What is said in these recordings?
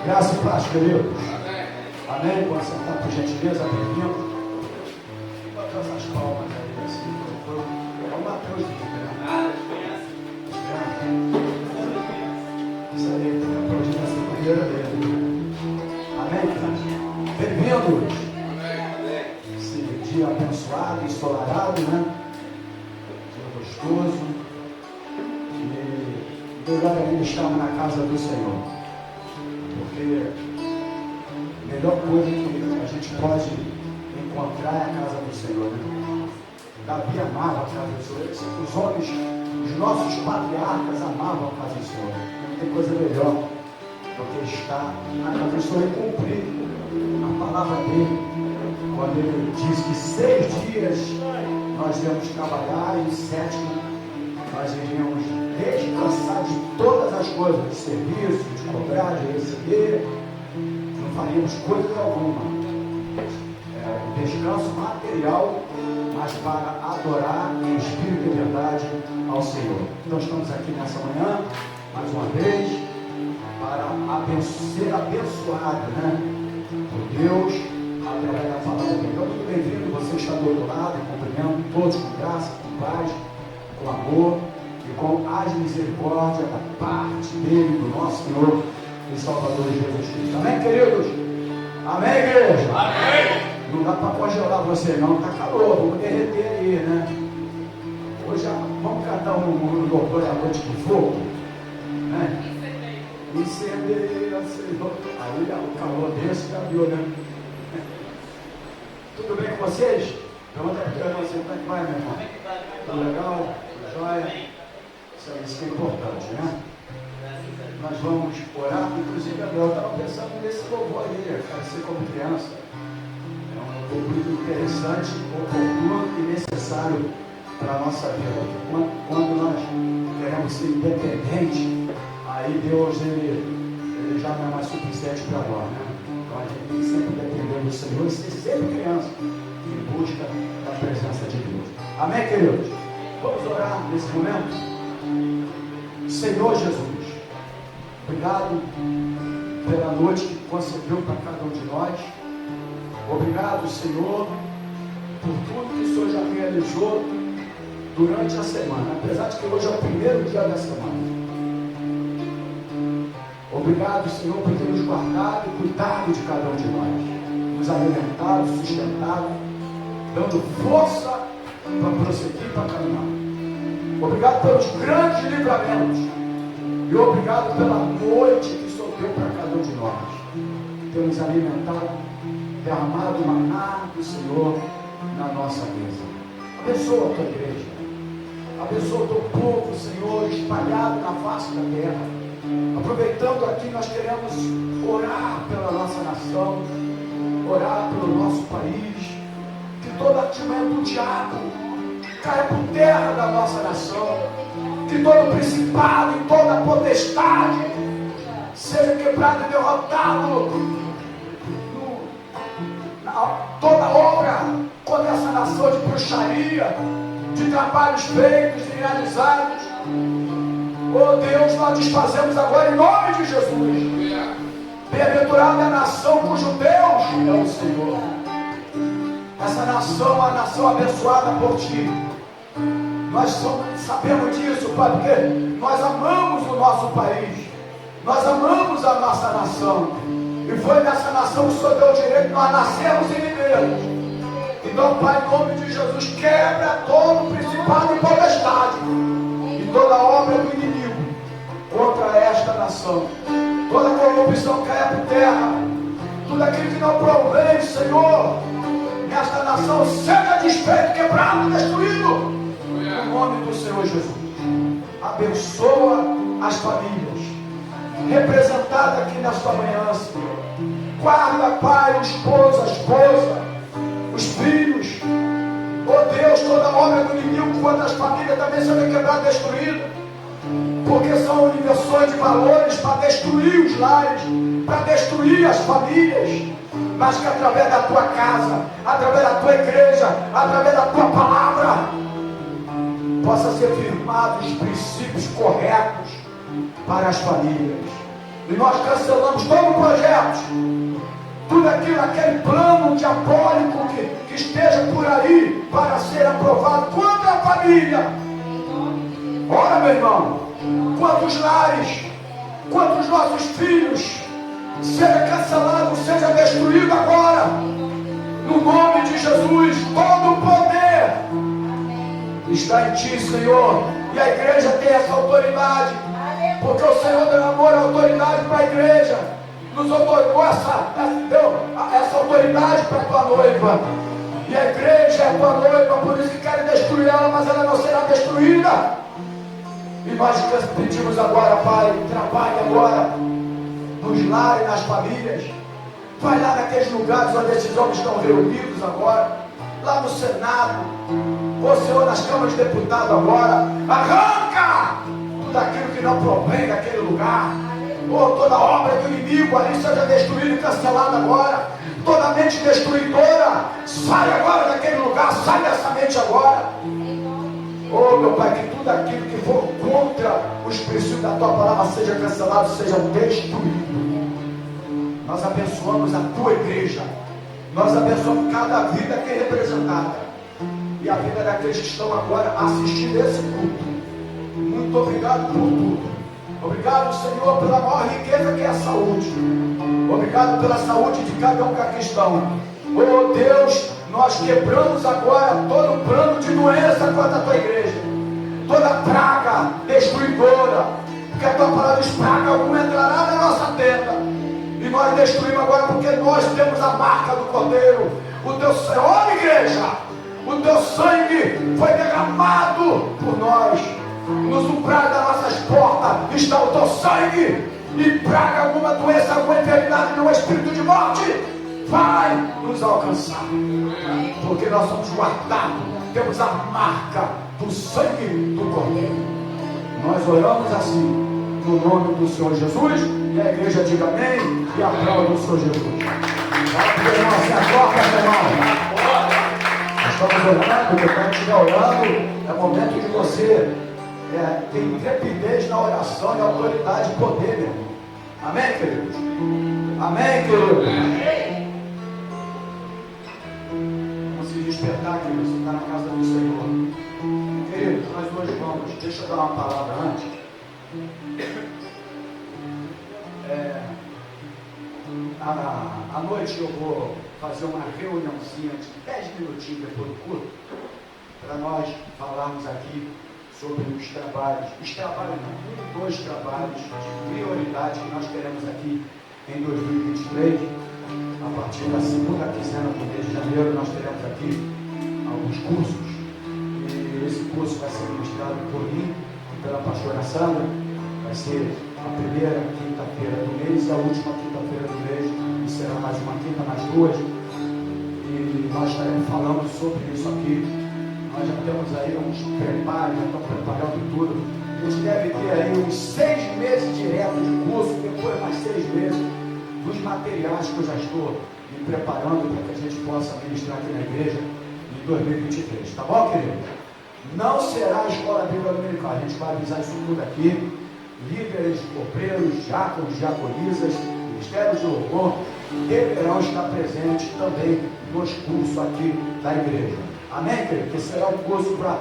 Graça e paz, queridos. Amém. Pode sentar, por gentileza, bem-vindo. Bota essas palmas aí, assim, é o Mateus de Figueiredo. Isso aí, tem que aplaudir nessa primeira dele. Amém? Bem-vindos. Esse dia abençoado, ensolarado, né? Dia gostoso. E melhor ainda estarmos na casa do Senhor. Porque a melhor coisa que a gente pode encontrar é a casa do Senhor, né? Davi amava a casa do Senhor. Os homens, os nossos patriarcas amavam a casa do Senhor. Não tem coisa melhor do que estar na casa do Senhor e cumprir a palavra dele. Quando ele diz que 6 dias nós íamos trabalhar e 7 nós iríamos descansar de todas as coisas, de serviço, de cobrar, de receber, não faríamos coisa alguma. Descanso material, mas para adorar em espírito e verdade ao Senhor. Então estamos aqui nessa manhã, mais uma vez, para ser abençoado, né, por Deus, através da palavra dele. Então, muito bem-vindo, você está do outro lado, cumprimento todos com graça, com paz, com amor e com as misericórdias da parte dele, do nosso Senhor e Salvador Jesus Cristo. Amém, queridos? Amém, igreja? Amém! Não dá para congelar você não, está calor, vamos derreter aí, né? Hoje vamos cantar um louvor à noite do fogo, né? Incendeia, Senhor. Aí o calor desse já viu, né? Tudo bem com vocês? Pergunta para você, como é que vai, meu irmão? Tudo legal? Tudo jóia? Isso que é importante, né? Nós vamos orar. Inclusive, Gabriel, eu estava pensando nesse louvor aí, cara, ser como criança. É um louvor muito interessante, oportuno e necessário para a nossa vida. Quando nós queremos ser independentes, aí Deus ele já não é mais suficiente para nós, né? Então a gente tem que sempre depender do Senhor e ser sempre criança em busca da presença de Deus. Amém, queridos? Vamos orar nesse momento? Senhor Jesus, obrigado pela noite que concedeu para cada um de nós. Obrigado, Senhor, por tudo que o Senhor já realizou durante a semana, apesar de que hoje é o primeiro dia da semana. Obrigado, Senhor, por ter nos guardado e cuidado de cada um de nós, nos alimentado, sustentado, dando força para prosseguir, para caminhar. Obrigado pelos grandes livramentos e obrigado pela noite que o Senhor deu para cada um de nós. Temos alimentado, derramado o maná do Senhor na nossa mesa. Abençoa a tua igreja, abençoa o teu povo, Senhor, espalhado na face da terra. Aproveitando aqui, nós queremos orar pela nossa nação, orar pelo nosso país, que toda artimanha do diabo caia por terra da nossa nação, que todo principado e toda potestade seja quebrado e derrotado, toda obra contra essa nação de bruxaria, de trabalhos feitos e realizados. Oh Deus, nós desfazemos agora em nome de Jesus. Bem-aventurada é a nação cujo Deus é o Senhor. Essa nação é a nação abençoada por Ti. Nós sabemos disso, Pai, porque nós amamos o nosso país. Nós amamos a nossa nação. E foi nessa nação que o Senhor deu o direito de nós nascermos e vivermos. Então, Pai, em nome de Jesus, quebra todo principado e potestade e toda obra do inimigo contra esta nação. Toda corrupção caia por terra. Tudo aquilo que não provém, Senhor, nesta nação seja desfeito, quebrado, destruído. Em nome do Senhor Jesus. Abençoa as famílias representadas aqui nesta manhã, Senhor. Guarda, Pai, o esposo, a esposa, os filhos. Oh Deus, toda obra do inimigo contra as famílias também seja quebrada, destruída. Porque são inversões de valores para destruir os lares, para destruir as famílias. Mas que através da tua casa, através da tua igreja, através da tua palavra, possa ser firmados os princípios corretos para as famílias. E nós cancelamos todo o projeto sacerdote, tudo aquilo, aquele plano diabólico que esteja por aí para ser aprovado contra a família. Ora, meu irmão, quantos lares, quantos nossos filhos, seja cancelado, seja destruído agora, no nome de Jesus. Todo o poder está em ti, Senhor, e a igreja tem essa autoridade, porque o Senhor deu amor e autoridade para a igreja, nos otorgou essa autoridade para a tua noiva, e a igreja é a tua noiva, por isso que querem destruir ela, mas ela não será destruída. E nós pedimos agora, Pai, trabalhe agora nos lares, nas famílias, vai lá naqueles lugares onde esses homens estão reunidos agora, lá no Senado, ô Senhor, nas câmaras de deputados agora, arranca tudo aquilo que não provém daquele lugar, toda obra do inimigo ali seja destruída e cancelada agora, toda mente destruidora, sai agora daquele lugar, sai dessa mente agora. Oh, meu Pai, que tudo aquilo que for contra os princípios da Tua palavra seja cancelado, seja destruído. Nós abençoamos a Tua igreja, nós abençoamos cada vida aqui representada, e a vida daqueles que estão agora assistindo esse culto. Muito obrigado por tudo. Obrigado, Senhor, pela maior riqueza que é a saúde. Obrigado pela saúde de cada um que aqui estão. Oh Deus, nós quebramos agora todo plano de doença contra a tua igreja, toda praga destruidora, porque a tua palavra diz: praga alguma entrará na nossa tenda, e nós destruímos agora, porque nós temos a marca do Cordeiro. O teu sangue, olha, igreja, o teu sangue foi derramado por nós, nos umbrais das nossas portas está o teu sangue, e praga alguma, doença, alguma enfermidade, não, espírito de morte vai nos alcançar, porque nós somos guardados, temos a marca do sangue do Cordeiro. Nós oramos assim, no nome do Senhor Jesus, e a igreja diga amém, e aplauda o Senhor Jesus. Nós estamos orando, porque quando estiver orando, é momento de você ter intrepidez na oração, e autoridade e poder, meu irmão. Amém, queridos? Amém, queridos? Despertar, querido, você está na casa do Senhor. Querido, nós hoje vamos, deixa eu dar uma palavra antes. À noite eu vou fazer uma reuniãozinha de 10 minutinhos depois do culto, para nós falarmos aqui sobre os trabalhos, dois trabalhos de prioridade que nós teremos aqui em 2023. A partir da segunda quinzena do mês de janeiro, nós teremos aqui alguns cursos, e esse curso vai ser ministrado por mim e pela pastora Sandra. Vai ser a primeira quinta-feira do mês e a última quinta-feira do mês, e será mais uma quinta, mais duas, e nós estaremos falando sobre isso aqui. Nós já temos aí uns preparos, já estamos preparando tudo. A gente deve ter aí uns 6 meses direto de curso, depois mais 6 meses dos materiais que eu já estou me preparando para que a gente possa ministrar aqui na igreja em 2023, tá bom, querido? Não será a escola bíblica dominical, a gente vai avisar isso tudo aqui. Líderes, obreiros, diáconos, diaconisas, ministérios de louvor deverão estar presentes também nos cursos aqui da igreja. Amém, querido? Que será um curso para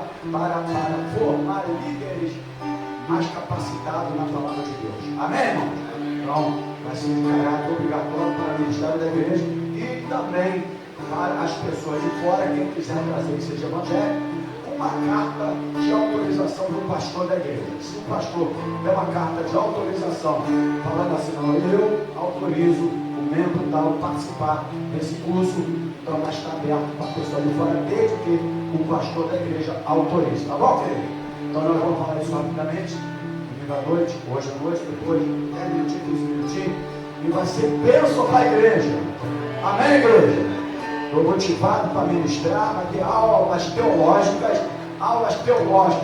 formar líderes mais capacitados na palavra de Deus. Amém, irmão? Então, vai ser de caráter obrigatório para o ministério da igreja e também para as pessoas de fora, quem quiser trazer que seja evangélico, uma carta de autorização do pastor da igreja. Se o pastor der uma carta de autorização falando assim: não, eu autorizo o membro tal participar desse curso, então vai estar aberto para a pessoa de fora, desde que o pastor da igreja autorize, tá bom, querido? Então nós vamos falar isso rapidamente, domingo à noite, hoje à noite, depois 10 minutinhos, 15 minutinhos, e vai ser bênção para a igreja. Amém, igreja? Estou motivado para ministrar, vai ter aulas teológicas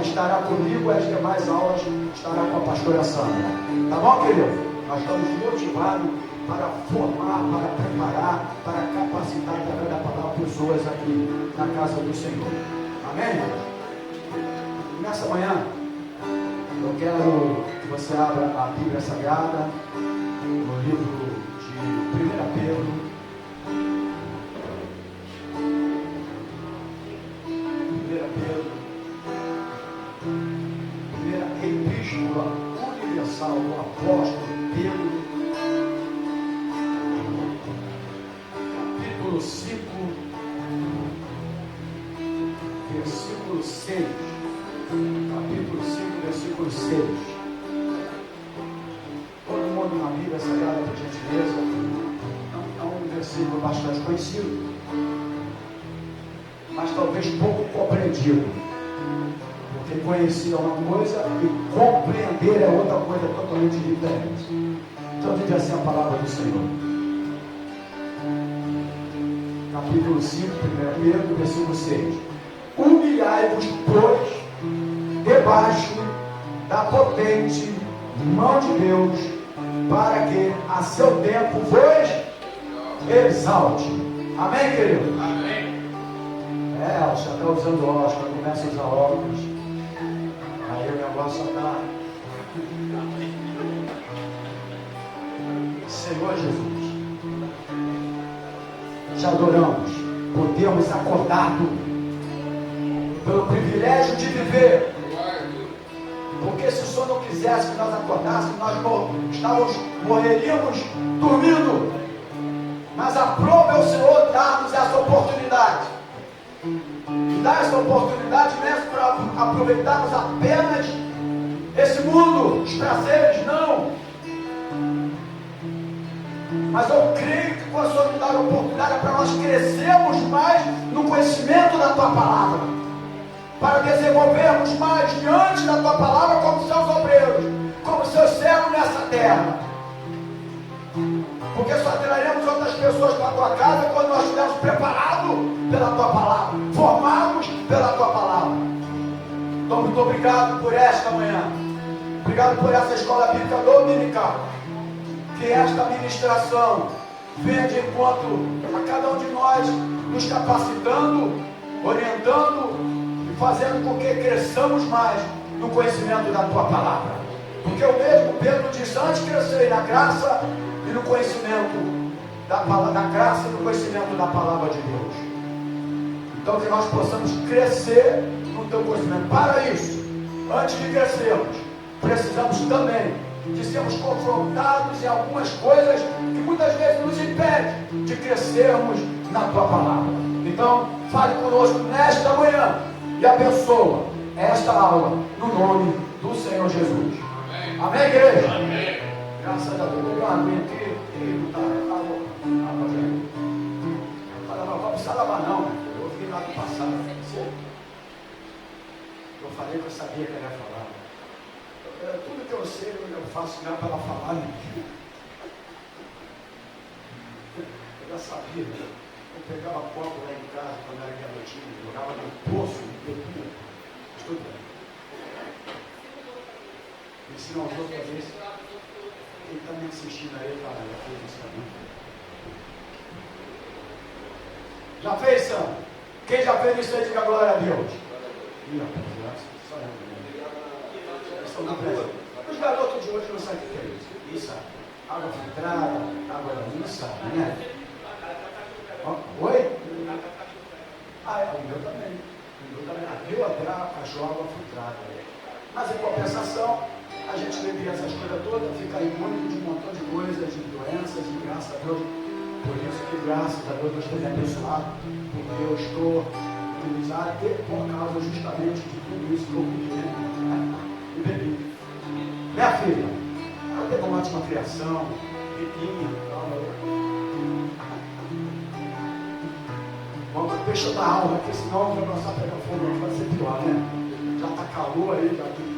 estará comigo, e as demais aulas estará com a pastora Sandra. Tá bom, querido? Nós estamos motivados para formar, para preparar, para capacitar através da palavra pessoas aqui na casa do Senhor. Amém? Nessa manhã, eu quero que você abra a Bíblia Sagrada no livro de bastante conhecido, mas talvez pouco compreendido. Porque conhecer é uma coisa e compreender é outra coisa totalmente diferente. Então diga assim a palavra do Senhor. Capítulo 5, 1 Pedro, versículo 6. Humilhai-vos, pois, debaixo da potente mão de Deus, para que a seu tempo vos exalte. Amém, querido? Amém. Já está usando óculos, começa a usar óculos. Aí o negócio está. Senhor Jesus, te adoramos por termos acordado pelo privilégio de viver. Porque se o Senhor não quisesse que nós acordássemos, nós morreríamos dormindo. Mas aprove ao Senhor dar-nos essa oportunidade. E dar essa oportunidade não é para aproveitarmos apenas esse mundo, os prazeres, não. Mas eu creio que com a Senhor me dar a oportunidade é para nós crescermos mais no conhecimento da Tua Palavra, para desenvolvermos mais diante da Tua Palavra como seus obreiros, como seus servos nessa terra. Porque só traremos outras pessoas para a Tua casa quando nós estivermos preparados pela Tua Palavra, formados pela Tua Palavra. Então, muito obrigado por esta manhã. Obrigado por essa escola bíblica dominical. Que esta ministração venha de encontro a cada um de nós, nos capacitando, orientando e fazendo com que cresçamos mais no conhecimento da Tua Palavra. Porque o mesmo Pedro disse: antes crescer na graça e no conhecimento da graça e no conhecimento da Palavra de Deus. Então que nós possamos crescer no Teu conhecimento. Para isso, antes de crescermos, precisamos também de sermos confrontados em algumas coisas que muitas vezes nos impedem de crescermos na Tua Palavra. Então, fale conosco nesta manhã e abençoa esta aula no nome do Senhor Jesus. Amém, amém, igreja? Amém. Graças a Deus. Eu amém aqui. Não vai precisar lavar não. Eu vi lá no passado. Eu falei que eu sabia que ele ia falar. Tudo que eu sei eu faço já para ela falar. Né? Eu já sabia. Eu pegava copo lá em casa quando era garotinho, jogava no poço, no pepino. Tudo bem. Ensinar os outros a ver. Quem está me assistindo aí, cara, já fez isso também. Já fez, Sam? Quem já fez isso aí, diga glória a Deus. Ih, rapaz, só eu. Os garotos de hoje não sabem o que é isso. Isso, água filtrada, água não sabe, né? Oi? O meu também. Eu até achou água filtrada. Mas em compensação, a gente bebe essas coisas todas, fica imune de um montão de coisas, de doenças, e graças a Deus. Por isso que graças a Deus Deus tem abençoado, porque eu estou utilizado por causa justamente de tudo isso que eu pedi. E bebi. Minha filha, ela teve uma ótima criação, bebinha, Bom, deixa eu dar aula, porque senão vai começar a pegar fogo, vai ser pior, né? Já está calor aí, já tudo.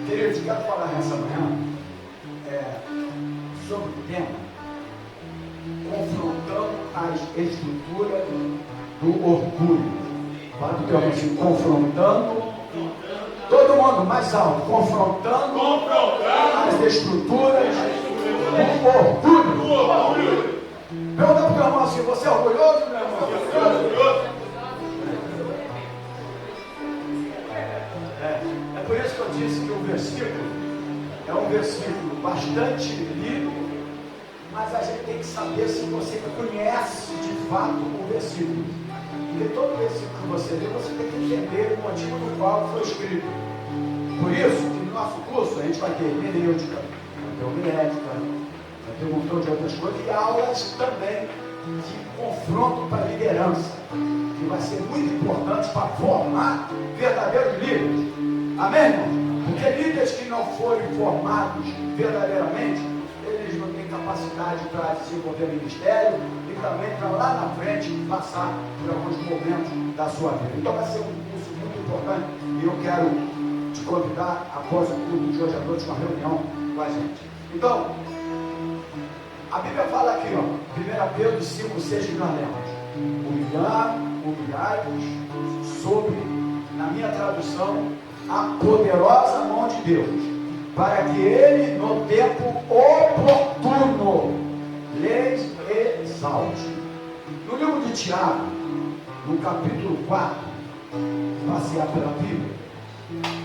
Queridos, quero falar nessa manhã sobre o tema confrontando as estruturas do orgulho. Fala do teu assim, confrontando. Todo mundo mais alto, confrontando as estruturas do orgulho. Pergunta para o teu irmão assim: você é orgulhoso, meu irmão? É por isso que eu disse que o versículo é um versículo bastante lido, mas a gente tem que saber se você conhece de fato o versículo. Porque todo versículo que você lê, você tem que entender o motivo do qual foi escrito. Por isso, que no nosso curso a gente vai ter hermenêutica, vai ter homilética, vai ter um montão de outras coisas, e aulas também de confronto para a liderança, que vai ser muito importante para formar verdadeiros líderes. Amém, irmão? Porque líderes que não forem formados verdadeiramente, eles não têm capacidade capacidade para desenvolver ministério e também para lá na frente passar por alguns momentos da sua vida. Então vai ser um curso muito importante e eu quero te convidar após o culto de hoje à noite uma reunião com a gente. Então, a Bíblia fala aqui, ó, 1 Pedro 5, 6 que nós lemos: humilhai-vos sobre, na minha tradução, a poderosa mão de Deus, para que Ele, no tempo oportuno, lhes exalte. No livro de Tiago, no capítulo 4, passear pela Bíblia,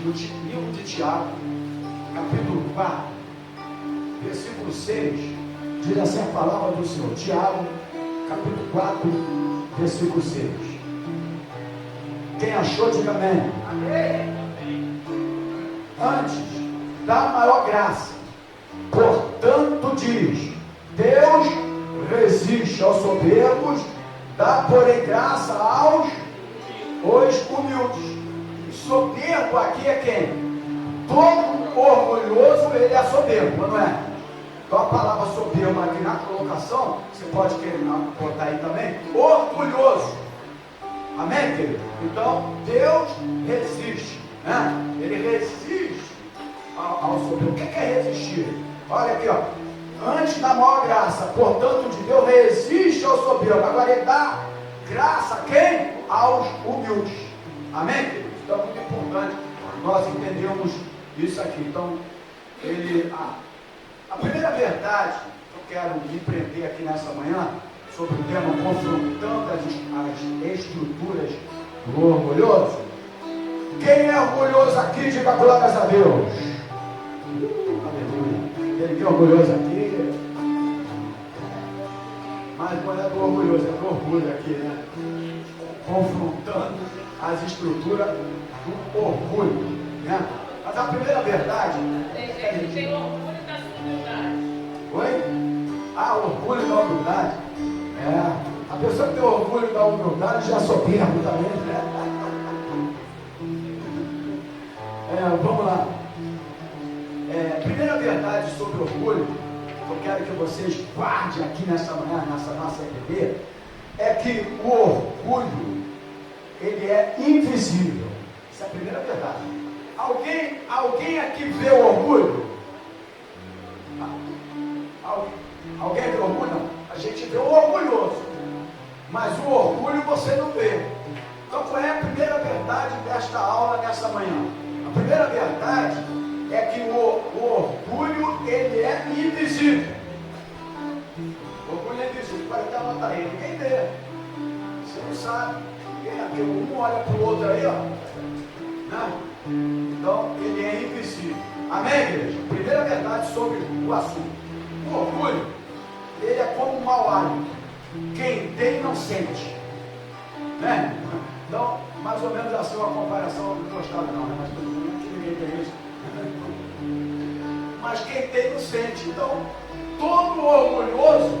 no livro de Tiago, capítulo 4, versículo 6, diz assim a palavra do Senhor. Tiago, capítulo 4, versículo 6. Quem achou, diga amém. Amém. Antes da maior graça, portanto diz: Deus resiste aos soberbos, dá porém graça aos humildes. E soberbo aqui é quem? Todo orgulhoso, ele é soberbo, não é? Então a palavra soberbo aqui na colocação, você pode querer botar aí também, orgulhoso. Amém, querido? Então Deus resiste, né? Ele resiste ao soberbo. O que é resistir? Olha aqui, ó. Antes da maior graça, portanto, de Deus resiste ao soberbo. Agora ele dá graça a quem? Aos humildes. Amém, querido? Então é muito importante nós entendermos isso aqui. Então, a primeira verdade que eu quero me prender aqui nessa manhã, sobre o tema confrontando as estruturas do orgulhoso. Quem é orgulhoso aqui, diga glórias a Deus. Aleluia. Ele que é orgulhoso aqui, mas não é do orgulhoso, é do orgulho aqui, né? Confrontando as estruturas do orgulho, né? Mas a primeira verdade é que tem orgulho da sua humildade. Oi? Orgulho da humildade. A pessoa que tem orgulho da humildade já soberbo também, né? Vamos lá. Primeira verdade sobre orgulho, que eu quero que vocês guardem aqui nessa manhã, nessa nossa EBD, é que o orgulho, ele é invisível. Essa é a primeira verdade. Alguém aqui vê o orgulho? Alguém vê o orgulho? Não. A gente vê o orgulhoso, mas o orgulho você não vê. Então qual é a primeira verdade desta aula nessa manhã? A primeira verdade é que o orgulho, ele é invisível. O orgulho é invisível. Pode até anotar aí, ninguém vê. Você não sabe. Um olha para o outro aí, ó. Né? Então ele é invisível. Amém, igreja? Primeira verdade sobre o assunto. O orgulho, ele é como um mau hálito. Quem tem não sente, né? Então, mais ou menos assim uma comparação. Eu não gostava não, né? Mas todo mundo aqui, ninguém tem isso. Mas quem tem não sente. Então, todo orgulhoso,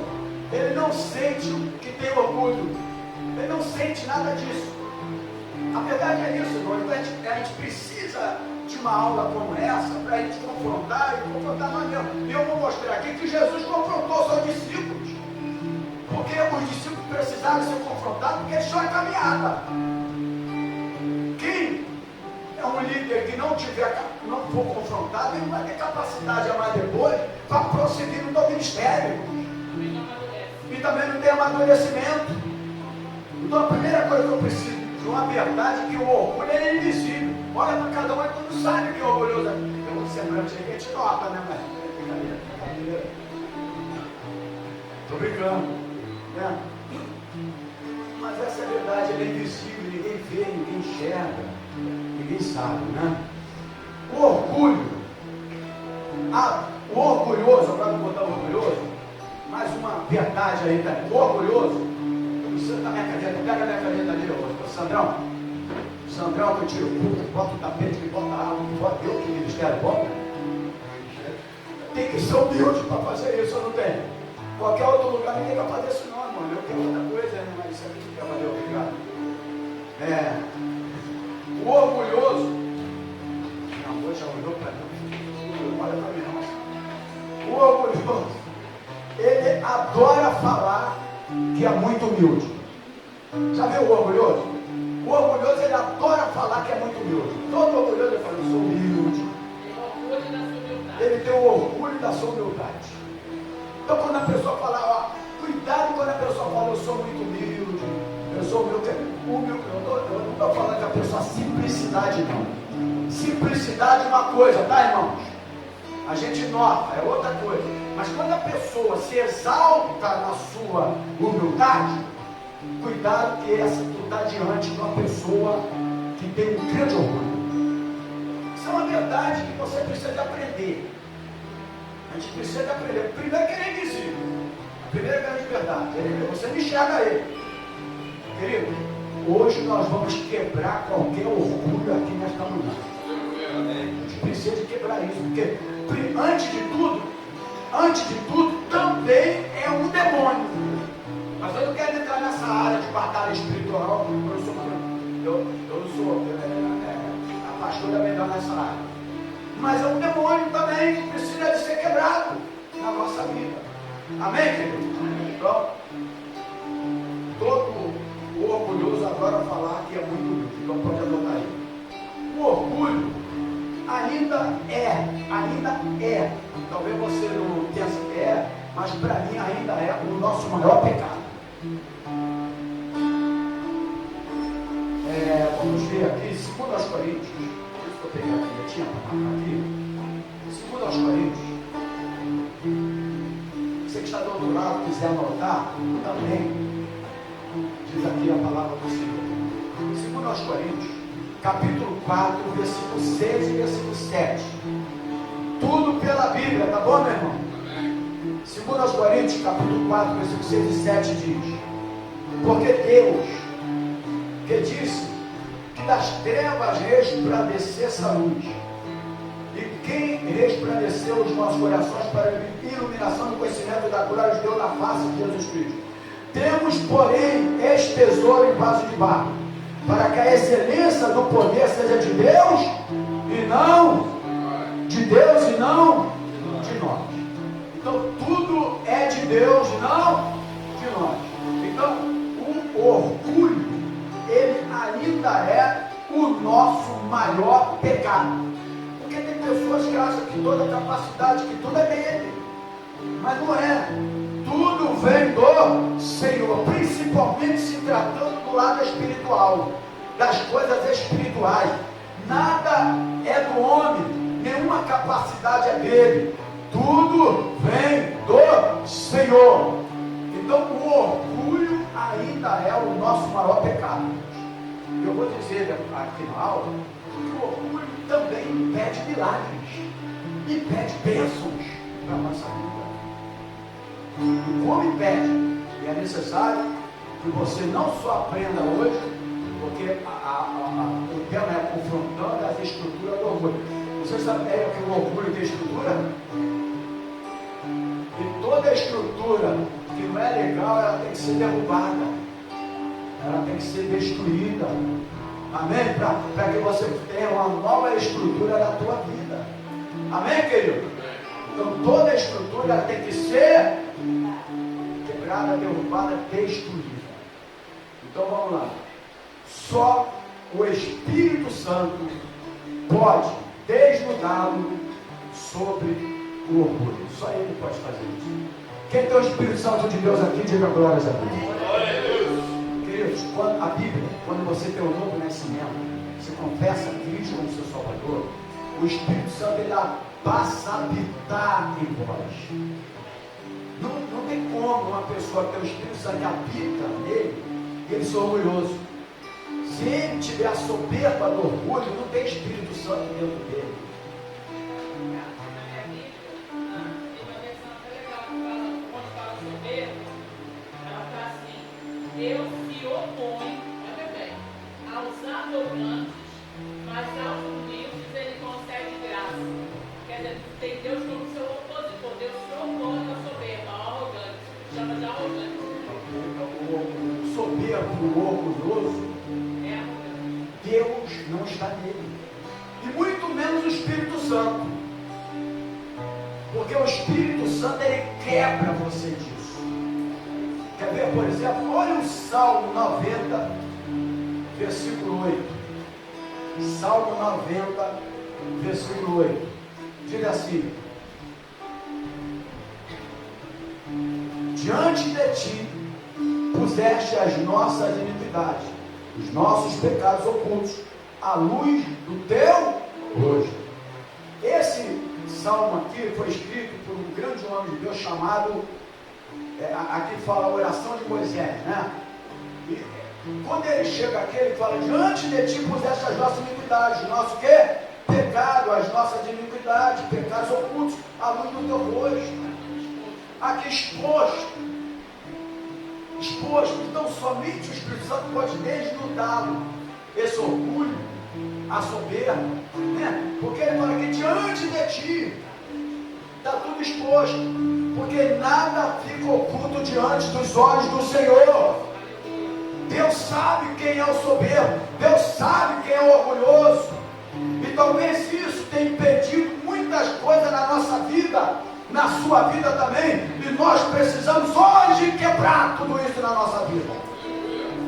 ele não sente que tem orgulho. Ele não sente nada disso. A verdade é isso, irmão. Então a gente precisa de uma aula como essa para a gente confrontar e confrontar nós mesmos. E eu vou mostrar aqui que Jesus confrontou seus discípulos. Porque os discípulos precisaram ser confrontados porque eles estão em caminhada. Quem é um líder que não for confrontado, ele não vai ter capacidade a mais depois para prosseguir no seu ministério. E também não tem amadurecimento. Então a primeira coisa que eu preciso de uma verdade é que o orgulho é invisível. Olha para cada um e todo sabe que é orgulhoso. Eu vou ser branco, a gente nota, né, mas brincadeira. Estou brincando, né? Mas essa verdade é invisível, ninguém vê, ninguém enxerga, ninguém sabe, né? O orgulho, o orgulhoso, agora vou botar o orgulhoso, mais uma verdade aí, tá? O orgulhoso, você tá minha caneta, pega a minha caneta ali, ô Sandrão que tira o culto, bota o tapete, que bota a água, que bota eu que ministério bota. Tem que ser humilde para fazer isso, eu não tenho. Qualquer outro lugar ninguém vai fazer isso não, mano. Eu quero outra coisa, né? Mas isso aqui não quer fazer, obrigado. O orgulhoso, não, hoje já olhou para mim, olha para mim, não. O orgulhoso, ele falar que é muito humilde. Já viu o orgulhoso? O orgulhoso, ele adora falar que é muito humilde. Todo orgulhoso, ele fala, eu sou humilde. Ele tem o orgulho da sua humildade. Então, quando a pessoa fala, ó, cuidado quando a pessoa fala, eu sou muito humilde, eu sou humilde. Eu não estou falando que a pessoa simplicidade, não. Simplicidade é uma coisa, tá, irmãos? A gente nota, é outra coisa. Mas quando a pessoa se exalta na sua humildade, cuidado que essa tu está diante de uma pessoa que tem um grande orgulho. Isso é uma verdade que você precisa de aprender. A gente precisa de aprender. Primeiro que ele é invisível. A primeira grande verdade. Você não enxerga ele. Querido, hoje nós vamos quebrar qualquer orgulho aqui nesta manhã. A gente precisa de quebrar isso. Porque antes de tudo, também é um demônio. Mas eu não quero entrar nessa área de batalha espiritual. Eu não sou a pastora melhor nessa área. Mas é um demônio também que precisa de ser quebrado na nossa vida. Amém, querido? Então, todo o orgulhoso adora falar que é muito humilde. Então pode anotar aí. O orgulho ainda é. Talvez você não pense que é, mas para mim ainda é o nosso maior pecado. Vamos ver aqui, 2 Coríntios. Por isso que eu peguei a filetinha para marcar aqui. 2 Coríntios. Você que está do outro lado, quiser anotar, também diz aqui a palavra do Senhor. 2 Coríntios, capítulo 4, versículo 6 e versículo 7. Tudo pela Bíblia, tá bom, meu irmão? 2 Coríntios, capítulo 4, versículo 6 e 7 diz: porque Deus, que disse que das trevas resplandecesse a luz, e quem resplandeceu os nossos corações para a iluminação do conhecimento da glória de Deus na face de Jesus Cristo. Temos, porém, este tesouro em vaso de barro, para que a excelência do poder seja de Deus e não de nós. Então tudo é de Deus e não de nós. Então o orgulho, ele ainda é o nosso maior pecado. Porque tem pessoas que acham que toda capacidade, que tudo é dele. Mas não é. Tudo vem do Senhor, principalmente se tratando do lado espiritual, das coisas espirituais. Nada é do homem, nenhuma capacidade é dele. Tudo vem do Senhor. Então o orgulho ainda é o nosso maior pecado. Eu vou dizer aqui na aula que o orgulho também impede milagres, impede bênçãos para a nossa vida. E como impede? E é necessário que você não só aprenda hoje, porque o tema é confrontando as estruturas do orgulho. Você sabe que o orgulho tem estrutura? E toda estrutura que não é legal, ela tem que ser derrubada, ela tem que ser destruída. Amém? Para que você tenha uma nova estrutura na tua vida. Amém, querido? Então toda estrutura ela tem que ser quebrada, derrubada, destruída. Então vamos lá. Só o Espírito Santo pode desnudá-lo sobre o orgulho. Só ele pode fazer isso. Quem tem o Espírito Santo de Deus aqui, diga glórias a Deus. Queridos, a Bíblia, quando você tem o novo nascimento, você confessa Cristo como seu Salvador, o Espírito Santo ele passa a habitar em vós. Não tem como uma pessoa ter o Espírito Santo que habita nele e ele ser orgulhoso. Se ele tiver a soberba do orgulho, não tem Espírito Santo dentro dele. Deus se opõe, olha bem, aos arrogantes, mas aos humildes ele concede graça. Quer dizer, tem Deus como seu opositor. Deus se opõe à soberba, ao arrogante. Chama de arrogante. O soberbo, o orgulhoso, é arrogante. Deus não está nele. E muito menos o Espírito Santo. Porque o Espírito Santo ele quebra você disso. Quer ver, por exemplo? Olha o Salmo 90, versículo 8. Salmo 90, versículo 8. Diz assim: diante de ti puseste as nossas iniquidades, os nossos pecados ocultos, à luz do teu rosto. Esse salmo aqui foi escrito por um grande homem de Deus chamado, aqui fala a oração de Moisés, né? E quando ele chega aqui, ele fala: diante de ti puseste as nossas iniquidades, o nosso quê? Pecado, as nossas iniquidades, pecados ocultos, à luz do teu rosto. Aqui exposto. Então somente o Espírito Santo pode desnudá-lo, esse orgulho, a soberba, né? Porque ele fala que diante de ti está tudo exposto, porque nada fica oculto diante dos olhos do Senhor. Deus sabe quem é o soberbo, Deus sabe quem é o orgulhoso, e talvez isso tenha impedido muitas coisas na nossa vida, na sua vida também, e nós precisamos hoje quebrar tudo isso na nossa vida.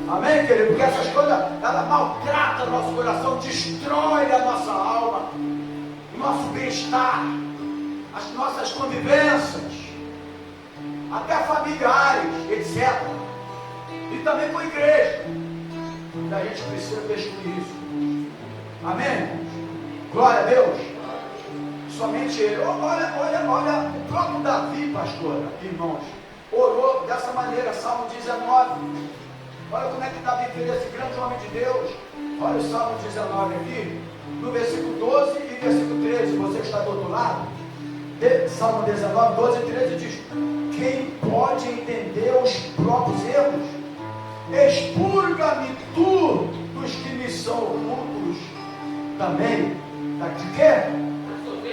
Amém, querido? Porque essas coisas, elas maltratam o nosso coração, destrói a nossa alma, o nosso bem-estar, as nossas convivências, até familiares, etc. E também com a igreja. E a gente precisa destruir isso. Amém? Glória a Deus. Somente ele. Olha, o próprio Davi, pastora, irmãos, orou dessa maneira, Salmo 19. Olha como é que Davi fez, esse grande homem de Deus. Olha o Salmo 19 aqui, no versículo 12 e versículo 13. Você está do outro lado? Salmo 19, 12 e 13 diz: quem pode entender os próprios erros? Expurga-me tu dos que me são ocultos também. De quê?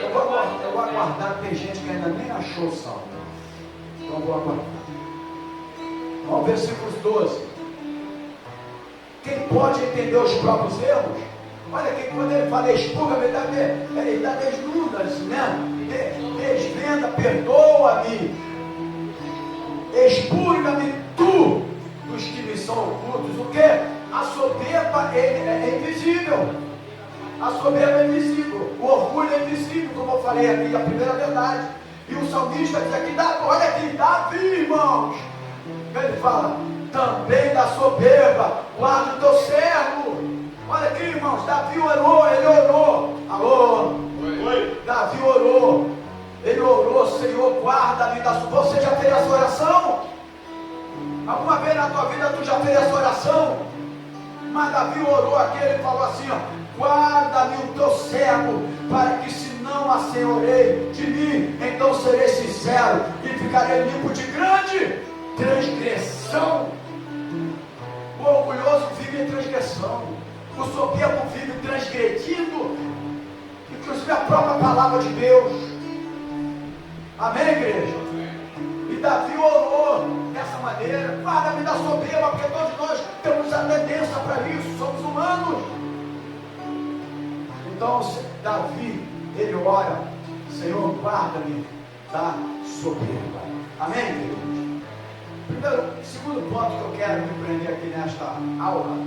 Eu vou aguardar, tem gente que ainda nem achou o salmo. Então vou aguardar. Ao versículo 12. Quem pode entender os próprios erros? Olha que quando ele fala expurga-me, ele está desnuda, né? Desvenda, perdoa-me. Expurga-me tu dos que me são ocultos. O que? A soberba é invisível. A soberba é invisível, o orgulho é invisível, como eu falei aqui, a primeira verdade. E o salmista diz aqui, olha aqui, Davi, irmãos, ele fala: também da soberba guarda o teu servo. Olha aqui, irmãos, Davi orou, ele orou. Alô? Oi. Davi orou, ele orou: Senhor, guarda-me da soberba. Você já fez essa oração? Alguma vez na tua vida tu já fez essa oração? Mas Davi orou aqui, ele falou assim, ó: guarda-me o teu servo, para que se não assenhorei de mim, então serei sincero e ficarei limpo de grande transgressão. O orgulhoso vive em transgressão, o soberbo vive transgredindo, inclusive a própria palavra de Deus. Amém, igreja? E Davi orou dessa maneira: guarda-me da soberba, porque todos nós temos a tendência para isso, somos humanos. Então Davi, ele ora: Senhor, guarda-me da soberba. Amém, queridos? Segundo ponto que eu quero me prender aqui nesta aula,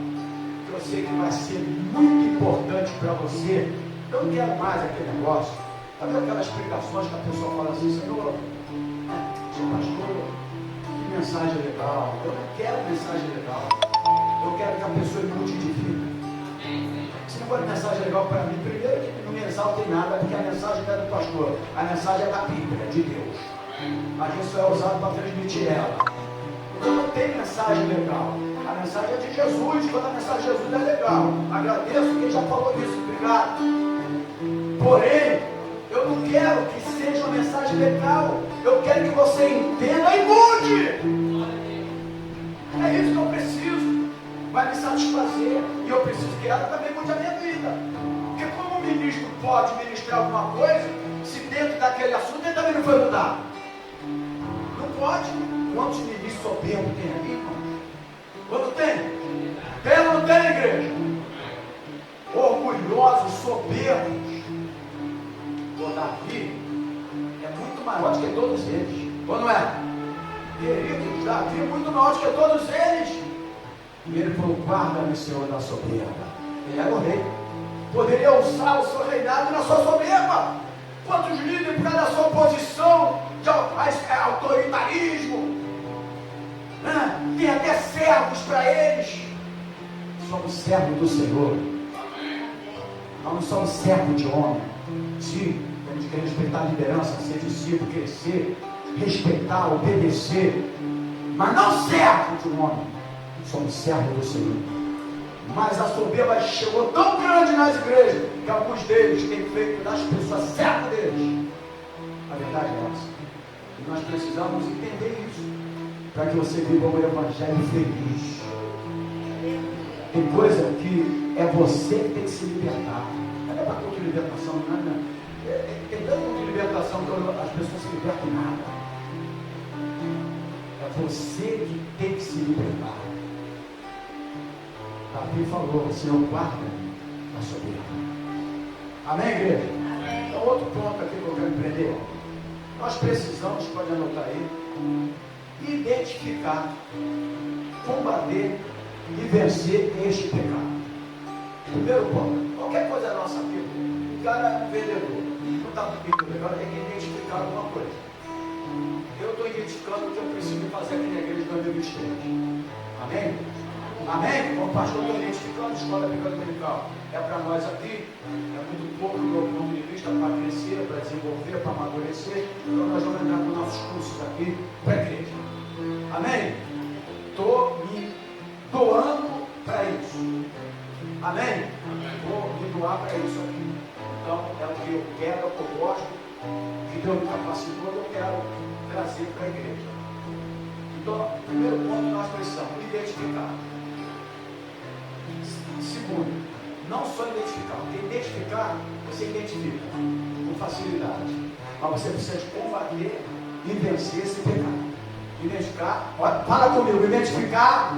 que eu sei que vai ser muito importante para você. Eu não quero mais aquele negócio. Está vendo aquelas explicações que a pessoa fala assim: Senhor, pastor, que mensagem legal. Eu não quero mensagem legal. Eu quero que a pessoa mude de vida. Se não for mensagem legal para mim, primeiro que não me exaltem nada, porque a mensagem não é do pastor, a mensagem é da Bíblia, de Deus. A gente só é usado para transmitir ela. Então não tem mensagem legal. A mensagem é de Jesus. Quando a mensagem de Jesus é legal, agradeço quem já falou disso, obrigado. Porém, eu não quero que seja uma mensagem legal. Eu quero que você entenda e mude. É isso que eu preciso. Vai me satisfazer. E eu preciso que ela também mude a minha vida. Porque como o ministro pode ministrar alguma coisa, se dentro daquele assunto ele também não foi mudar? Não pode. Quantos ministros soberbos tem ali, irmão? Quanto tem? Tem ou não tem, igreja? Orgulhosos, soberbos. O Davi é muito maior do que todos eles. Ou não é? queridos, Davi muito maior que todos eles. E ele falou: guarda-me, Senhor, da soberba. Ele era o rei. Poderia usar o seu reinado na sua soberba. Quantos líderes, por causa da sua posição de autoritarismo, né? Tem até servos para eles. Somos servos do Senhor. Nós não somos servos de homem. Sim, temos que respeitar a liderança, ser discípulo, crescer, respeitar, obedecer, mas não servo de um homem. Somos servos do Senhor. Mas a soberba chegou tão grande nas igrejas que alguns deles têm feito das pessoas servos deles. A verdade é essa. E nós precisamos entender isso para que você viva um evangelho feliz. Tem coisa que é você que tem que se libertar. Não é para culto de libertação, não é? Tem tanto culto de libertação que as pessoas se libertam nada. É você que tem que se libertar. Davi falou: Senhor, guarda a soberba. Amém, igreja? Amém. Então, outro ponto aqui que eu quero empreender. Nós precisamos, pode anotar aí, identificar, combater e vencer este pecado. Primeiro ponto: qualquer coisa da nossa vida, o cara é um vendedor, não está muito legal, tem que identificar alguma coisa. Eu estou identificando o que eu preciso fazer aqui na igreja de 2023. Amém? Amém? Como pastor, estou identificando a escola bíblica dominical. É para nós aqui, é muito pouco do meu ponto de vista, para crescer, para desenvolver, para amadurecer. Então nós vamos entrar com nossos cursos aqui para a igreja. Amém? Estou me doando para isso. Amém? Vou me doar para isso aqui. Então é o que eu quero, é o que eu gosto, que Deus me capacitou, eu quero trazer para a igreja. Então, primeiro ponto que nós precisamos identificar. Segundo, não só identificar, porque identificar, você identifica com facilidade, mas você precisa de combater e vencer esse pecado. Identificar, fala comigo, identificar,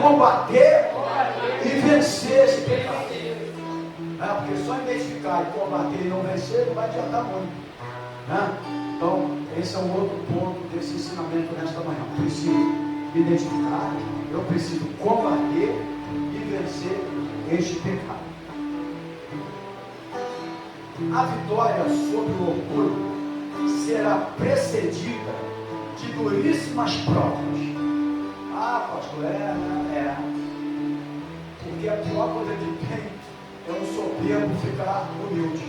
combater e vencer esse pecado. Porque só identificar e combater e não vencer não vai adiantar muito. Então, esse é um outro ponto desse ensinamento nesta manhã. Eu preciso identificar, eu preciso combater e vencer este pecado. A vitória sobre o orgulho será precedida de duríssimas provas. Pastor, porque a pior coisa que tem é um soberbo ficar humilde.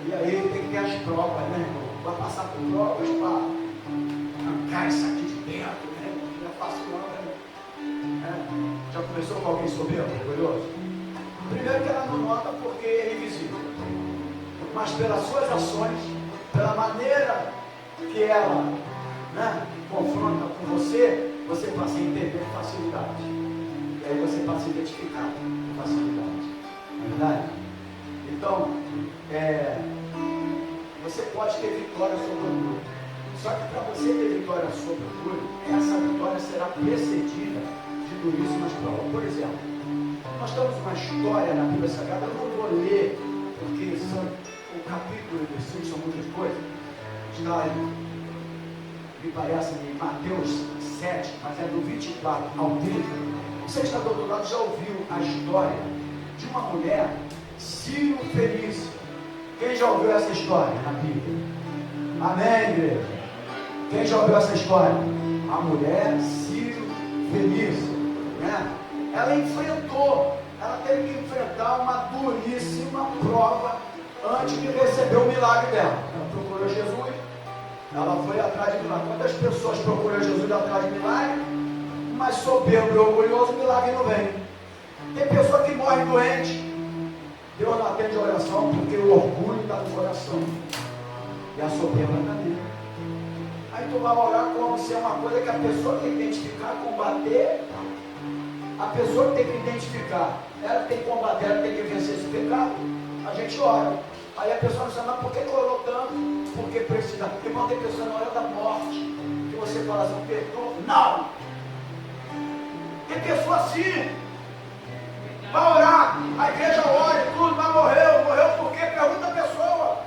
E aí tem que ter as provas, né, irmão? Vai passar por provas para arrancar isso aqui de dentro, né? Não é fácil não, né? Já começou com alguém soberbo, orgulhoso? Primeiro que ela não nota porque é invisível. Mas pelas suas ações, pela maneira que ela, né, confronta com você, você passa a entender com facilidade. E aí você passa a identificar com facilidade. Não é verdade? Então, você pode ter vitória sobre o orgulho. Só que para você ter vitória sobre o orgulho, essa vitória será precedida de duríssimas provas. Por exemplo, nós temos uma história na Bíblia Sagrada, eu não vou ler, porque o capítulo e o versículo são muitas coisas. Está aí, me parece, em Mateus 7, mas é do 24 ao 30. Você está do outro lado, já ouviu a história de uma mulher sírio-fenícia. Quem já ouviu essa história na Bíblia? Amém, igreja? Quem já ouviu essa história? A mulher sírio-fenícia, né? Ela teve que enfrentar uma duríssima prova antes de receber o milagre dela. Ela procurou Jesus, ela foi atrás de milagre. Quantas pessoas procuram Jesus atrás de milagre, mas soberbo e orgulhoso, o milagre não vem. Tem pessoa que morre doente, Deus não atende a oração porque o orgulho está no coração e a soberba está dentro. Aí tu vai orar como se é uma coisa que a pessoa tem que identificar, combater. A pessoa tem que identificar, ela tem que combater, ela tem que vencer esse pecado. A gente ora. Aí a pessoa não sabe, mas por que orou tanto? Porque precisa. Irmão, tem pessoa na hora da morte que você fala assim, perdoa? Não! Tem pessoa assim. Vai orar, a igreja ora e tudo, mas morreu por quê? Pergunta a pessoa.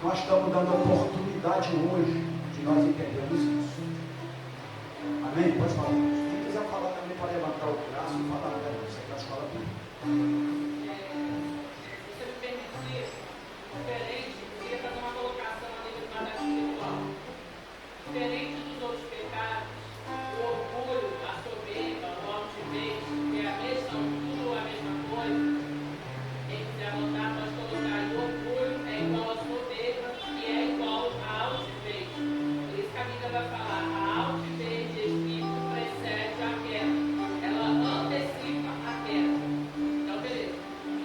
Nós estamos dando oportunidade oportunidade hoje de nós entendermos isso. Amém? Pode falar. Quem quiser falar também pode levantar o braço e falar, né? Você está escola aqui. Se você me permitir, diferente, eu queria fazer uma colocação ali do lado espiritual. Diferente dos outros pecados, o orgulho, a soberba, o altivez, que é a mesma, tudo a mesma coisa. Quem quiser anotar, pode colocar aí, o orgulho é igual a soberba e é igual a altivez. Por isso que a Bíblia vai falar, a altivez de espírito precede a queda. Ela antecipa a queda. Então, beleza.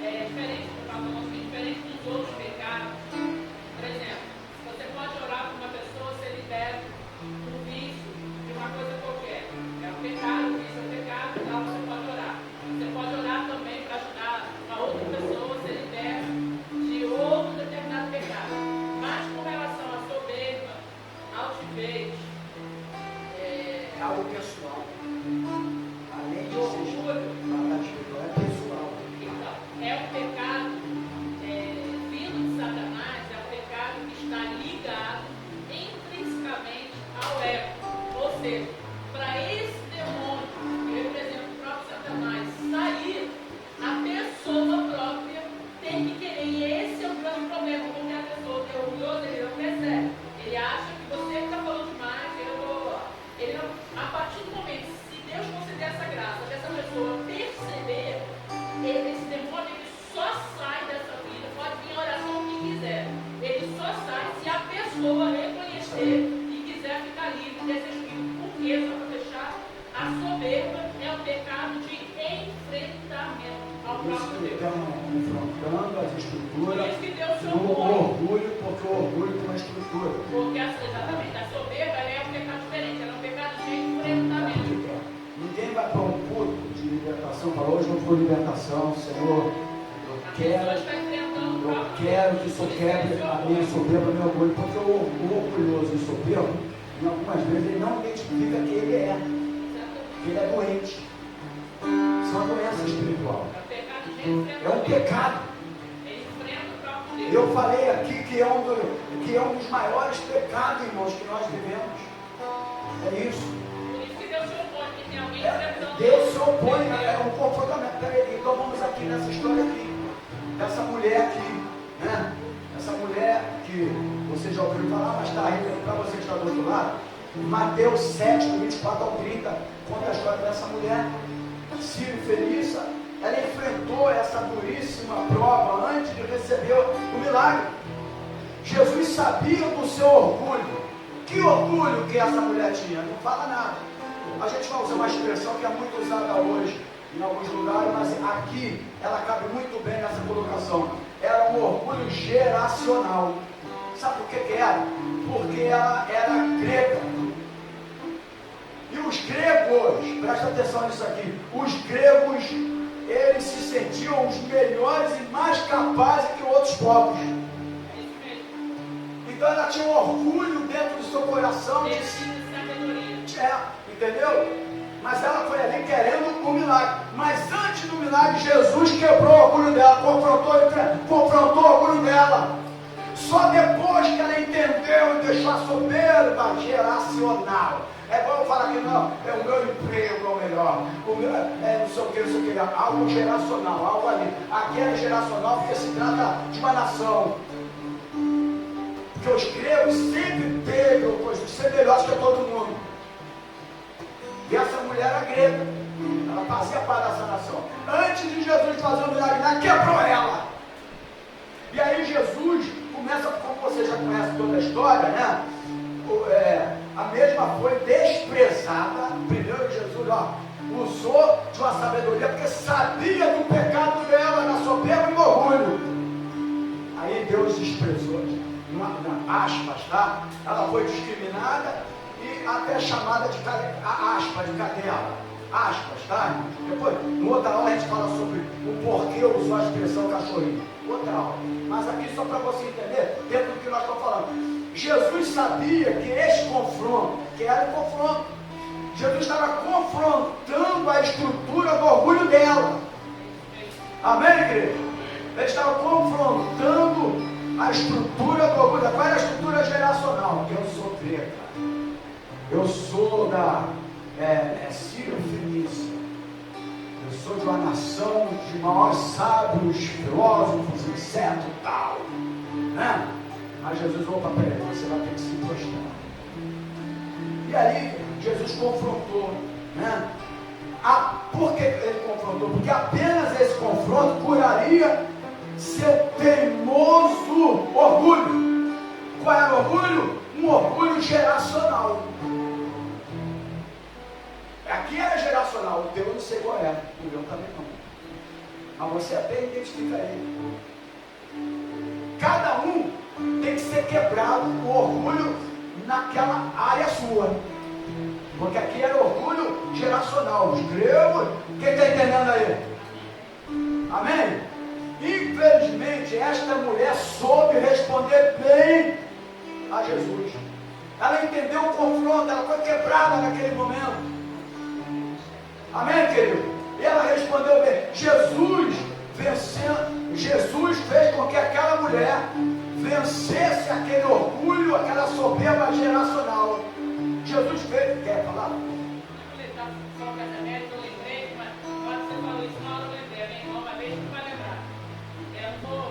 É diferente, diferente dos outros pecados. Por exemplo, você pode orar para uma pessoa ser liberta do vício de uma coisa qualquer. É um pecado, o vício é um pecado, então você pode orar. Você pode orar também para ajudar uma outra pessoa a ser liberta de outro determinado pecado. Mas com relação à soberba, altivez, É algo pessoal. Além de orgulho, é pessoal. então, é um pecado vindo de Satanás, é um pecado que está ligado intrinsecamente ao ego. Ou seja, para esse demônio que representa o próprio Satanás sair, a pessoa própria tem que querer. E esse é o grande problema, porque a pessoa que é orgulhosa, ele não percebe. Ele acha que você está falando demais, ele não, a partir do momento, se Deus conceder essa graça, dessa pessoa perceber, esse demônio ele só sai dessa vida, pode vir a oração o que quiser. Ele só sai se a pessoa reconhecer e quiser ficar livre desse espírito. Porque, só para fechar, a soberba é um pecado de enfrentamento ao Isso próprio que Deus. estão confrontando as Por estruturas isso que Deus se do opõe. orgulho, porque o orgulho tem uma estrutura. Porque exatamente, a soberba ela é um pecado diferente, ela é um pecado de enfrentamento. Ninguém vai para um culto de libertação, para hoje eu vou por libertação, Senhor. A pessoa está enfrentando o Eu próprio quero que Deus. isso quebre a minha soberba, meu orgulho, porque o orgulhoso e o soberbo, em algumas vezes, ele não identifica que ele é, que ele é doente. Isso é uma doença espiritual. É um pecado de É um enfrentamento. pecado. Ele enfrenta o próprio Deus. Eu falei aqui que é um dos maiores pecados, irmãos, que nós vivemos. É isso. Por isso que Deus se opõe, porque tem alguém enfrentando. Deus se opõe, é um confrontamento. Peraí, então vamos aqui nessa história aqui, dessa mulher aqui, né? Essa mulher que você já ouviu falar, mas está aí para você que está do outro lado. Mateus 7, 24 ao 30, conta a história dessa mulher. Ciro Felícia, ela enfrentou essa duríssima prova antes de receber o milagre. Jesus sabia do seu orgulho. Que orgulho que essa mulher tinha? Não fala nada. A gente vai usar uma expressão que é muito usada hoje em alguns lugares, mas aqui ela cabe muito bem nessa colocação. Era um orgulho geracional. Sabe por que era? Porque ela era grega. E os gregos, presta atenção nisso aqui, os gregos, eles se sentiam os melhores e mais capazes que outros povos. Então ela tinha um orgulho dentro do seu coração de entendeu? Mas ela foi ali querendo o milagre. Mas antes do milagre, Jesus quebrou o orgulho dela, confrontou o orgulho dela. Só depois que ela entendeu e deixou a soberba geracional. É igual eu falar que não, é o meu emprego é o melhor, o meu não sei o que, algo geracional, algo ali. Aqui é geracional porque se trata de uma nação. Porque os gregos sempre teve o coisa de ser melhores que todo mundo. E essa mulher era grega, ela fazia parte dessa nação. Antes de Jesus fazer o milagre, ela quebrou ela. E aí Jesus começa, como você já conhece toda a história, né? A mesma foi desprezada. Primeiro Jesus usou de uma sabedoria, porque sabia do pecado dela, da soberba e do orgulho. Aí Deus desprezou, aspas, tá? Ela foi discriminada e até chamada de cadela. Aspas, tá? Depois, em outra aula a gente fala sobre o porquê usou a expressão cachorrinho. Outra aula. Mas aqui só para você entender, dentro do que nós estamos falando. Jesus sabia que esse confronto, que era o confronto, Jesus estava confrontando a estrutura do orgulho dela. Amém, igreja? Ele estava confrontando A estrutura do orgulho. Qual é a estrutura geracional? Eu sou grega. Eu sou da Sírio Fenícia. Eu sou de uma nação de maiores sábios, filósofos, insetos e tal. Né? Mas Jesus, opa, peraí, você vai ter que se prostrar. E aí, Jesus confrontou, né? Por que ele confrontou? Porque apenas esse confronto curaria seu teimoso orgulho. Qual era o orgulho? Um orgulho geracional. Aqui era geracional, o teu eu não sei qual é, o meu também não. Mas você até identifica ele. Cada um tem que ser quebrado o orgulho naquela área sua. Porque aqui era orgulho geracional. Os gregos, quem está entendendo aí? Amém? Infelizmente, esta mulher soube responder bem a Jesus. Ela entendeu o confronto, ela foi quebrada naquele momento. Amém, querido? E ela respondeu bem. Jesus fez com que aquela mulher vencesse aquele orgulho, aquela soberba geracional. Jesus fez. Quer falar? Só o casamento, eu lembrei, mas quando você falou isso, não, eu lembrei. A minha irmã, uma vez, não vai lembrar. Eu não vou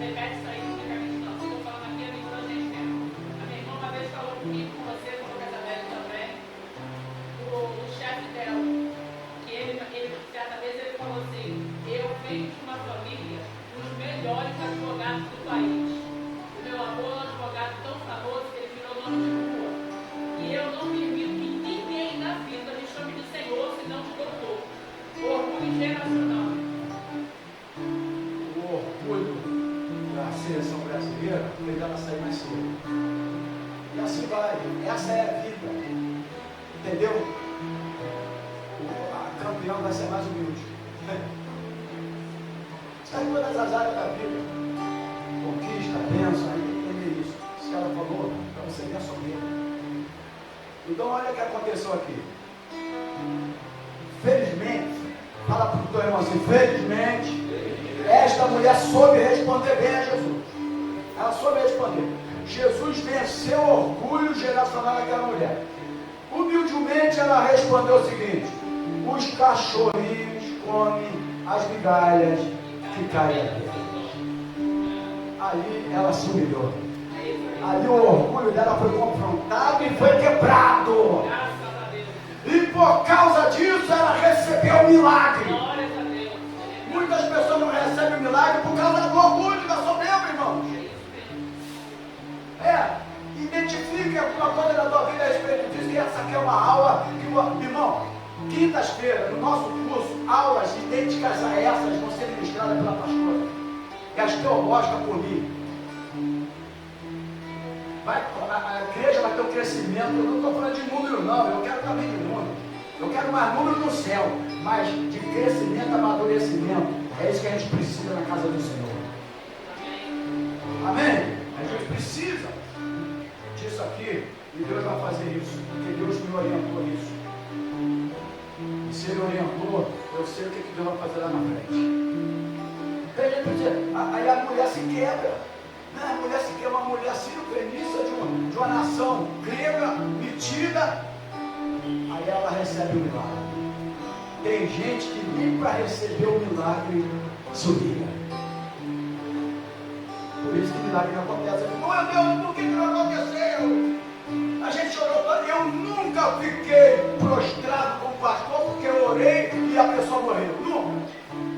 repete isso aí publicamente, não. Se eu estou falando aqui, a minha irmã, a gente lembra. A minha irmã, uma vez, falou comigo, com você, no meu casamento também, o chefe dela, que ele, certa vez, ele falou assim: eu venho de uma família dos melhores advogados do país. O meu avô é um advogado tão famoso que ele virou nome de rua. E eu não permito que ninguém na vida me chame de senhor, senão de doutor. Orgulho geracional. O orgulho da seleção brasileira fez ela sair mais cedo. E assim vai. Essa é a vida. Entendeu? A campeã vai ser mais humilde. Está em todas as áreas da vida. Conquista, bênção, aí entender isso. Se ela falou, para você ver a sua vida. Então olha o que aconteceu aqui. Felizmente, fala para o teu irmão assim, felizmente, esta mulher soube responder bem a Jesus. Ela soube responder. Jesus venceu o orgulho geracional daquela mulher. Humildemente ela respondeu o seguinte: os cachorrinhos comem as migalhas que caem aqui. Ali ela se humilhou. Ali o orgulho dela foi confrontado e foi quebrado. E por causa disso ela recebeu o milagre. Muitas pessoas não recebem o milagre por causa do orgulho, da soberba, irmãos. Identifique alguma coisa da tua vida a respeito disso, que essa aqui é uma aula que, irmão, quintas-feiras, no nosso curso, aulas idênticas a essas vão ser ministradas pela pastora, que as teológicas por mim. A igreja vai ter um crescimento. Eu não estou falando de número, não. Eu quero também de número. Eu quero mais número no céu, mas de crescimento, amadurecimento. É isso que a gente precisa na casa do Senhor. Amém? A gente precisa disso aqui, e Deus vai fazer isso, porque Deus me orientou nisso. E se Ele orientou, eu sei o que Deus vai fazer lá na frente. Aí a mulher se quebra. A mulher se quebra, uma mulher sírio-fenícia de uma nação grega, metida. Aí ela recebe o milagre. Tem gente que nem para receber o milagre subia. Por isso que o milagre não acontece. Meu Deus, por que não aconteceu? A gente orou, eu nunca fiquei prostrado com o pastor porque eu orei e a pessoa morreu. Nunca.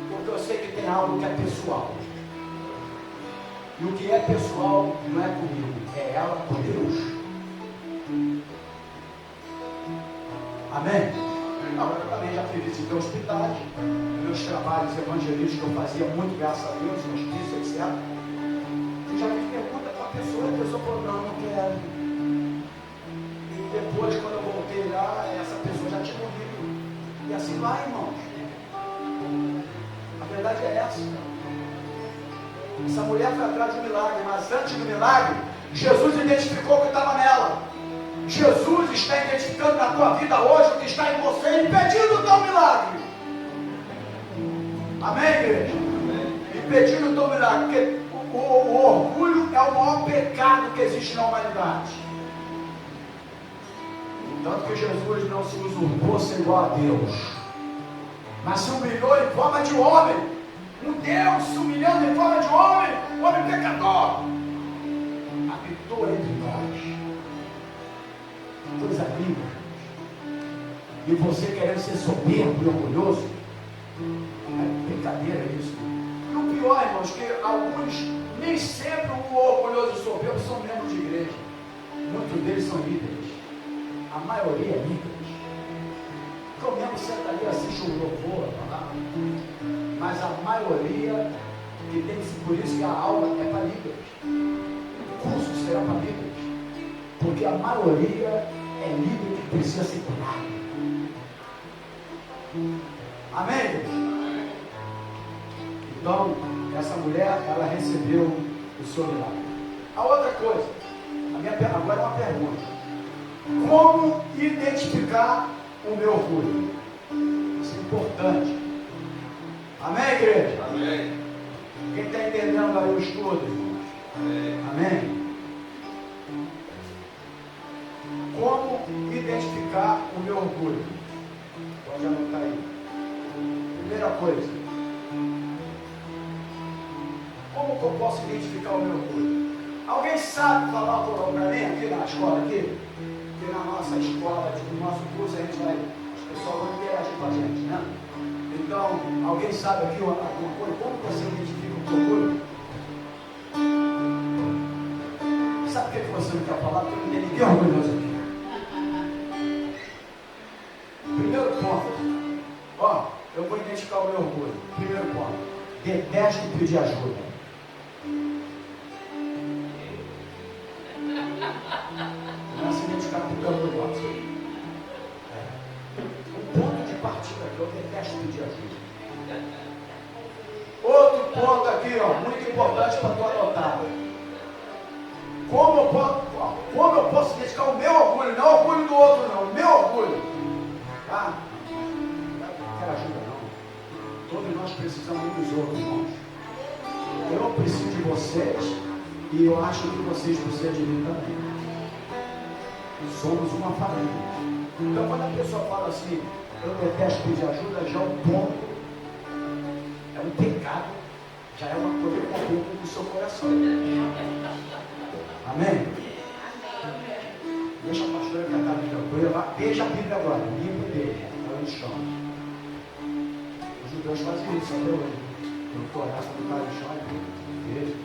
Porque eu sei que tem algo que é pessoal. E o que é pessoal não é comigo, é ela com Deus. Amém? Agora eu também já fiz visita a hospitais, meus trabalhos evangelísticos que eu fazia muito, graças a Deus, hospício, etc. Eu já fiz pergunta para a pessoa falou, não quero. E depois, quando eu voltei lá, essa pessoa já tinha morrido. E assim vai, irmãos. A verdade é essa. Essa mulher foi atrás de um milagre, mas antes do milagre, Jesus identificou o que estava nela. Jesus está identificando na tua vida hoje o que está em você, impedindo o teu milagre. Amém, igreja? Impedindo o teu milagre. Porque O orgulho é o maior pecado que existe na humanidade. Tanto que Jesus não se usurpou ser igual a Deus, mas se humilhou em forma de homem. Um Deus se humilhando em forma de homem pecador, habitou entre nós. Coisa linda. E você querendo ser soberbo e orgulhoso, é brincadeira isso. E o pior, irmãos, que alguns, nem sempre o orgulhoso e soberbo são membros de igreja. Muitos deles são líderes. A maioria é líderes. Porque o mesmo senta ali, assiste o louvor, mas a maioria que tem por isso que a aula é para líderes. O curso será para líderes. Porque a maioria é líder que precisa ser curado. Amém, Deus? Então, essa mulher, ela recebeu o seu milagre. A outra coisa, agora é uma pergunta. Como identificar o meu orgulho? Isso é importante. Amém, igreja? Amém. Quem está entendendo aí o estudo, irmãos? Amém? Como identificar o meu orgulho? Pode anotar aí. Primeira coisa. Como que eu posso identificar o meu orgulho? Alguém sabe falar para mim aqui na escola, aqui? Que na nossa escola, no nosso curso, a gente vai, as pessoas vão interagir com a gente, né? Então, alguém sabe aqui alguma coisa? Como você identifica o seu orgulho? Sabe por que você não quer falar? Porque não tem ninguém orgulhoso aqui. Primeiro ponto. Ó, eu vou identificar o meu orgulho. Primeiro ponto. Detesto pedir ajuda. Não se identificar com o meu orgulho. O ponto de partida aqui, eu detesto pedir ajuda. Outro ponto aqui, ó, muito importante para tu anotar. Como eu posso identificar o meu orgulho, não o orgulho do outro, não, o meu orgulho. Tá? Não quero ajuda, não. Todos nós precisamos uns dos outros, irmãos. Eu preciso de vocês e eu acho que vocês precisam de mim também. Somos uma família. Então, quando a pessoa fala assim, eu detesto pedir ajuda, já é um ponto, é um pecado, já é uma coisa comum do seu coração. Amém? Deixa a pastora cantar a Bíblia. Beija a Bíblia agora, limpa e beija, ela no chão. Os judeus fazem isso até hoje. Eu estou orando quando está no chão, beijo.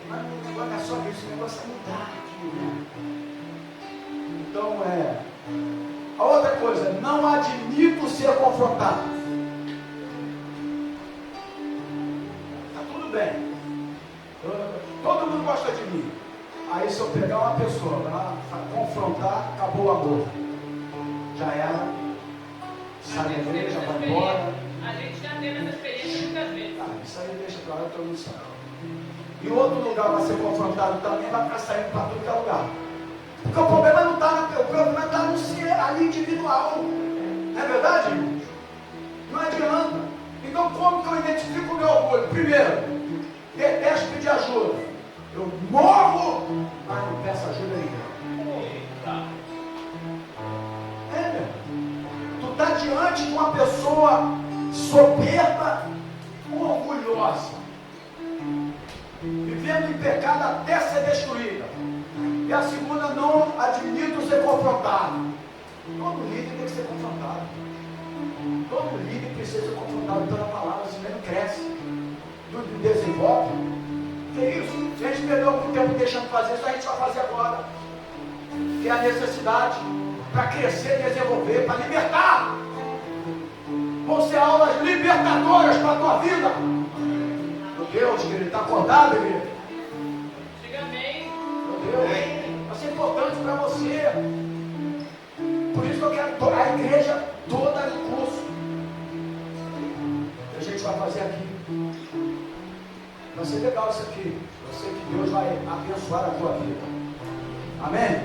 Mas não é só isso, o negócio é mudar aqui, né? Então a outra coisa, não admito ser confrontado. Está tudo bem. Todo mundo gosta de mim. Aí se eu pegar uma pessoa para confrontar, acabou o amor. Já era. Sai da igreja, vai embora. A gente já teve essa experiência muitas vezes. Isso aí deixa para lá, todo mundo sabe. E outro lugar vai ser confrontado também, vai ficar saindo para todo que é lugar. Porque o problema não está no teu, o problema está no ser ali individual. Não é verdade, irmãos? Não adianta. Então, como que eu identifico o meu orgulho? Primeiro, detesto pedir ajuda. Eu morro, mas não peço ajuda a ninguém. Meu. Tu está diante de uma pessoa soberba, orgulhosa, vivendo em pecado até ser destruída. E a segunda, não admito ser confrontado. Todo líder tem que ser confrontado. Todo líder precisa ser confrontado pela palavra, senão ele cresce, não desenvolve. Que isso? Se a gente perdeu algum tempo deixando de fazer isso, a gente vai fazer agora. Que é a necessidade para crescer, desenvolver, para libertar. Vão ser aulas libertadoras para a tua vida. Meu Deus, querido, está acordado, querido? Diga amém. Meu Deus, vai ser importante para você. Por isso que eu quero a igreja toda no curso. A gente vai fazer aqui. Vai ser legal isso aqui. Eu sei que Deus vai abençoar a tua vida. Amém?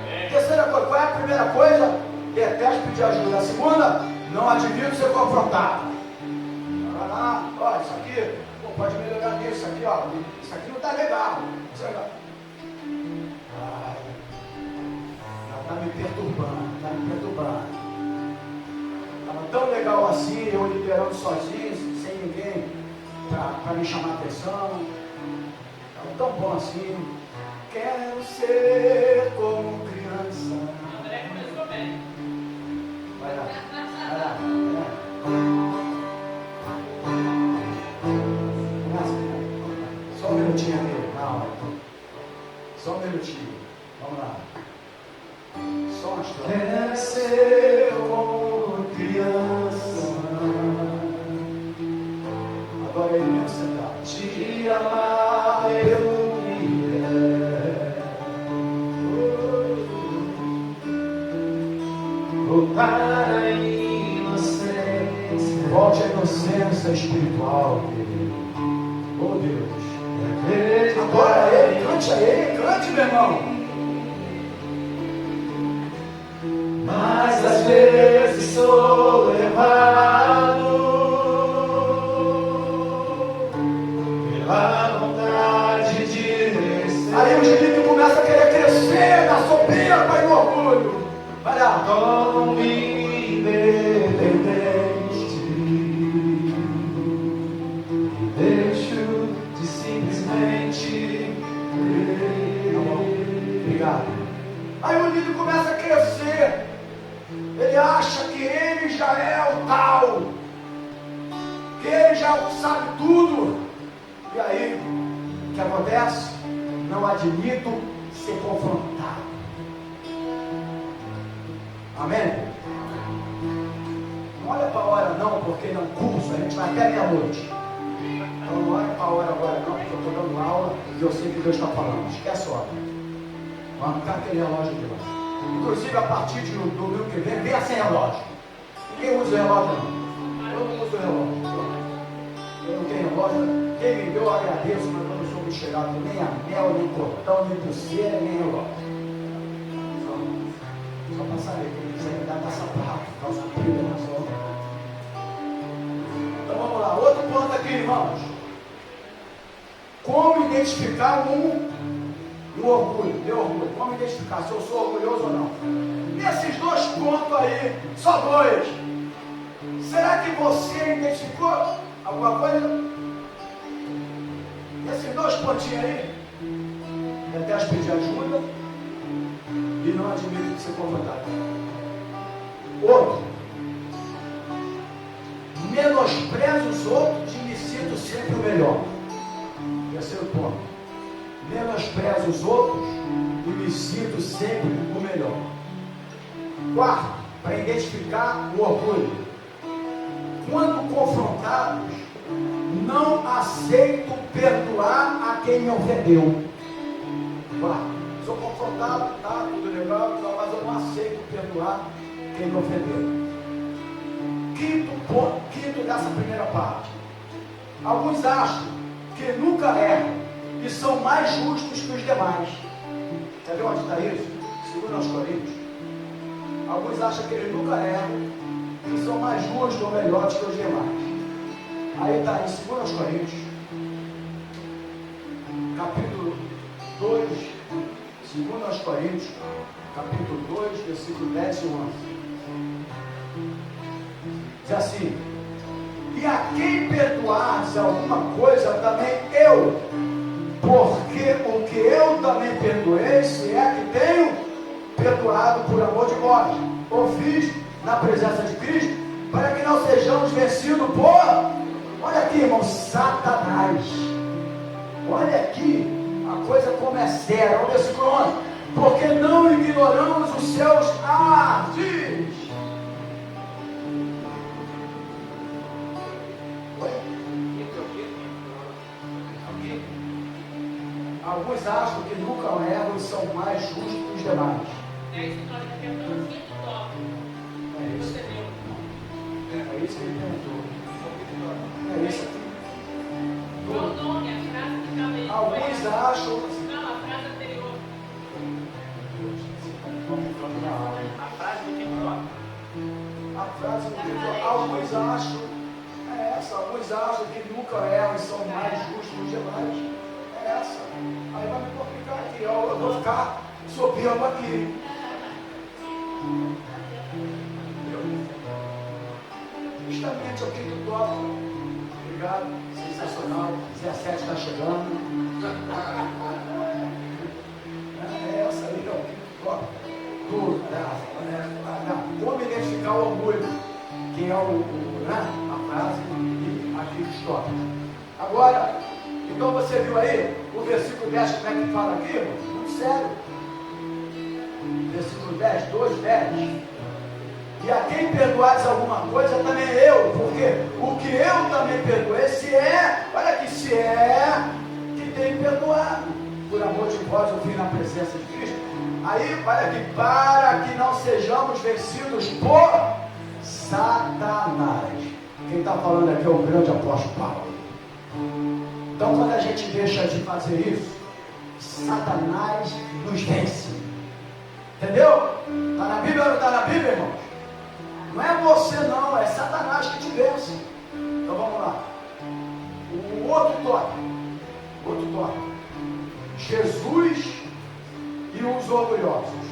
Amém. Terceira coisa, qual é a primeira coisa? Detesto pedir ajuda. A segunda, não admito ser confrontado. Vai lá, olha, isso aqui, pô, pode melhorar nisso aqui, ó. Isso aqui não está legal. Ai, está me perturbando, está me perturbando. Estava tão legal assim, eu liderando sozinho, sem ninguém para me chamar a atenção. Estava tão bom assim. Quero ser como criança. André começou bem. Vai lá, vai lá, vai lá. Só um minutinho ali, calma. Só um minutinho. Vamos lá. Só uma história. Quero ser como criança. Agora ele mesmo sentar. Te amar eu voltar à inocência. Volte à inocência espiritual, querido. Oh Deus. Agora ele, cante, meu irmão. Mas às vezes sou levado pela vontade de vencer. Aí o Felipe começa a querer crescer na soberba e no orgulho. Vai lá. Tome independente e deixo de simplesmente crer. Tá bom, obrigado. Aí o líder começa a crescer. Ele acha que ele já é o tal, que ele já sabe tudo. E aí, o que acontece? Não admito ser confrontado. Amém? Não olha para a hora não, porque não curso, a gente vai até meia-noite. Então não olha para a hora agora não, porque eu estou dando aula e eu sei que Deus está falando. Esquece a hora. Vamos arrancar aquele relógio de lá. Inclusive a partir de domingo que vem, venha sem relógio. Ninguém usa o relógio não. Eu não uso o relógio. Eu não tenho relógio. Quem me deu eu agradeço, mas eu não sou muito chegado nem anel, nem cordão, nem pulseira, nem relógio. Só para saber que ele quiser me dar sapato, calça comprida na sua. Então vamos lá, outro ponto aqui, irmãos. Como identificar um orgulho, meu orgulho? Como identificar se eu sou orgulhoso ou não? Nesses dois pontos aí, só dois. Será que você identificou alguma coisa? Nesses dois pontinhos aí, até pedir ajuda. E não admito de ser confrontado. Outro, menosprezo os outros e me sinto sempre o melhor. Terceiro ponto, menosprezo os outros e me sinto sempre o melhor. Quarto, para identificar o orgulho. Quando confrontados, não aceito perdoar a quem me ofendeu. Quarto, sou confrontado, tá, tudo legal, mas eu não aceito perdoar quem me ofendeu. Quinto dessa primeira parte. Alguns acham que nunca erram e são mais justos que os demais. Quer ver onde está isso? Segundo aos Coríntios. Alguns acham que eles nunca erram e são mais justos ou melhores que os demais. Aí está em 2 aos Coríntios, capítulo 2. 2 aos Coríntios, capítulo 2, versículo 10 e 11. Diz assim: e a quem perdoares alguma coisa, também eu, porque o que eu também perdoei, se é que tenho perdoado por amor de vós, ou fiz na presença de Cristo, para que não sejamos vencidos por, olha aqui, irmão, Satanás. Olha aqui a coisa como é séria. Olha o versículo 11. Porque não ignoramos os seus ardis. Alguns acham que nunca erram e são mais justos que os demais. É isso que nós tentamos quinto tópico. É isso. É isso que ele perguntou. É isso aqui. Qual o nome, a frase que estava aí? Alguns acham. Não, a frase anterior. A frase do quinto tópico. A frase do quinto tópico. Alguns acham. É, essa. Alguns acham que nunca erram e são mais justos demais. É essa. Aí vai me complicar aqui. Eu vou ficar soberbo aqui. Justamente aqui do topo. Obrigado. Sensacional. 17 está chegando. É essa aí, ó. Como identificar o orgulho, que é a frase e aqui dos tópicos. Agora, então você viu aí o versículo 10, como é que fala aqui? Muito sério. Versículo 10, 2, 10. E a quem perdoares alguma coisa, também eu, porque o que eu também perdoei, olha aqui, se é que tem perdoado, por amor de vós, eu vim na presença de Cristo. Aí, olha aqui, para que não sejamos vencidos por Satanás. Quem está falando aqui é o grande apóstolo Paulo. Então, quando a gente deixa de fazer isso, Satanás nos vence. Entendeu? Está na Bíblia ou não está na Bíblia, irmãos? Não é você não, é Satanás que te vence. Então vamos lá. O outro tópico. Jesus e os orgulhosos.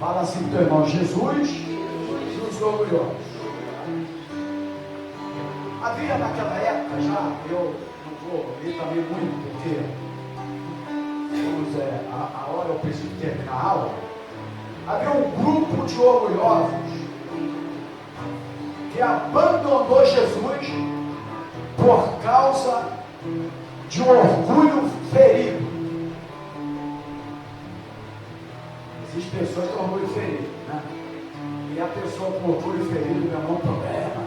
Fala assim pro teu irmão, Jesus e os orgulhosos. Havia naquela época já, eu não vou ler também muito, porque a hora eu preciso terminar a aula. Havia um grupo de orgulhosos que abandonou Jesus por causa de um orgulho ferido. Existem pessoas com orgulho ferido, né? E a pessoa com orgulho ferido é um problema.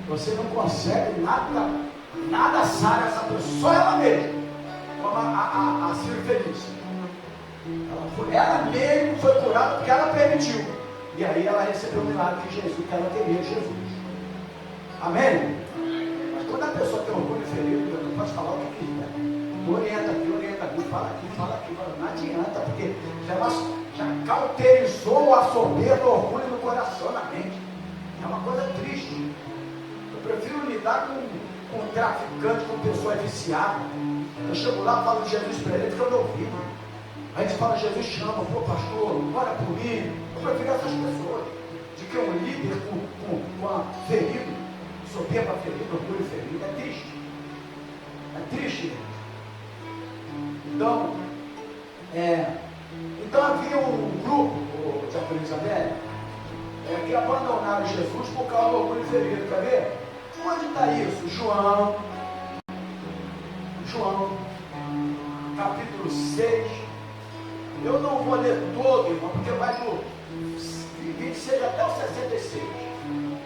Você não consegue nada sabe essa pessoa, só ela mesma, como a Ciro Felícia. Ela mesma foi curada porque ela permitiu. E aí ela recebeu o milagre que ela queria Jesus. Amém? Mas quando a pessoa tem orgulho ferido, ela não pode falar o que quiser. Orienta aqui, fala aqui. Não adianta, porque já cauterizou a soberba, o orgulho no coração, na mente. É uma coisa triste. Eu prefiro lidar com um traficante, com pessoa viciada. Eu chego lá, falo de Jesus para ele, fica me ouvindo. Aí a gente fala, Jesus chama, pô pastor, ora por mim. Eu prefiro essas pessoas, de que um líder com a ferido, soberba ferido, orgulho ferido, é triste. É triste, gente. Então havia um grupo, de Isabel, que abandonaram Jesus por causa do orgulho ferido. Quer ver? Onde está isso? João, capítulo 6. Eu não vou ler todo, irmão, porque vai do 26 até o 66.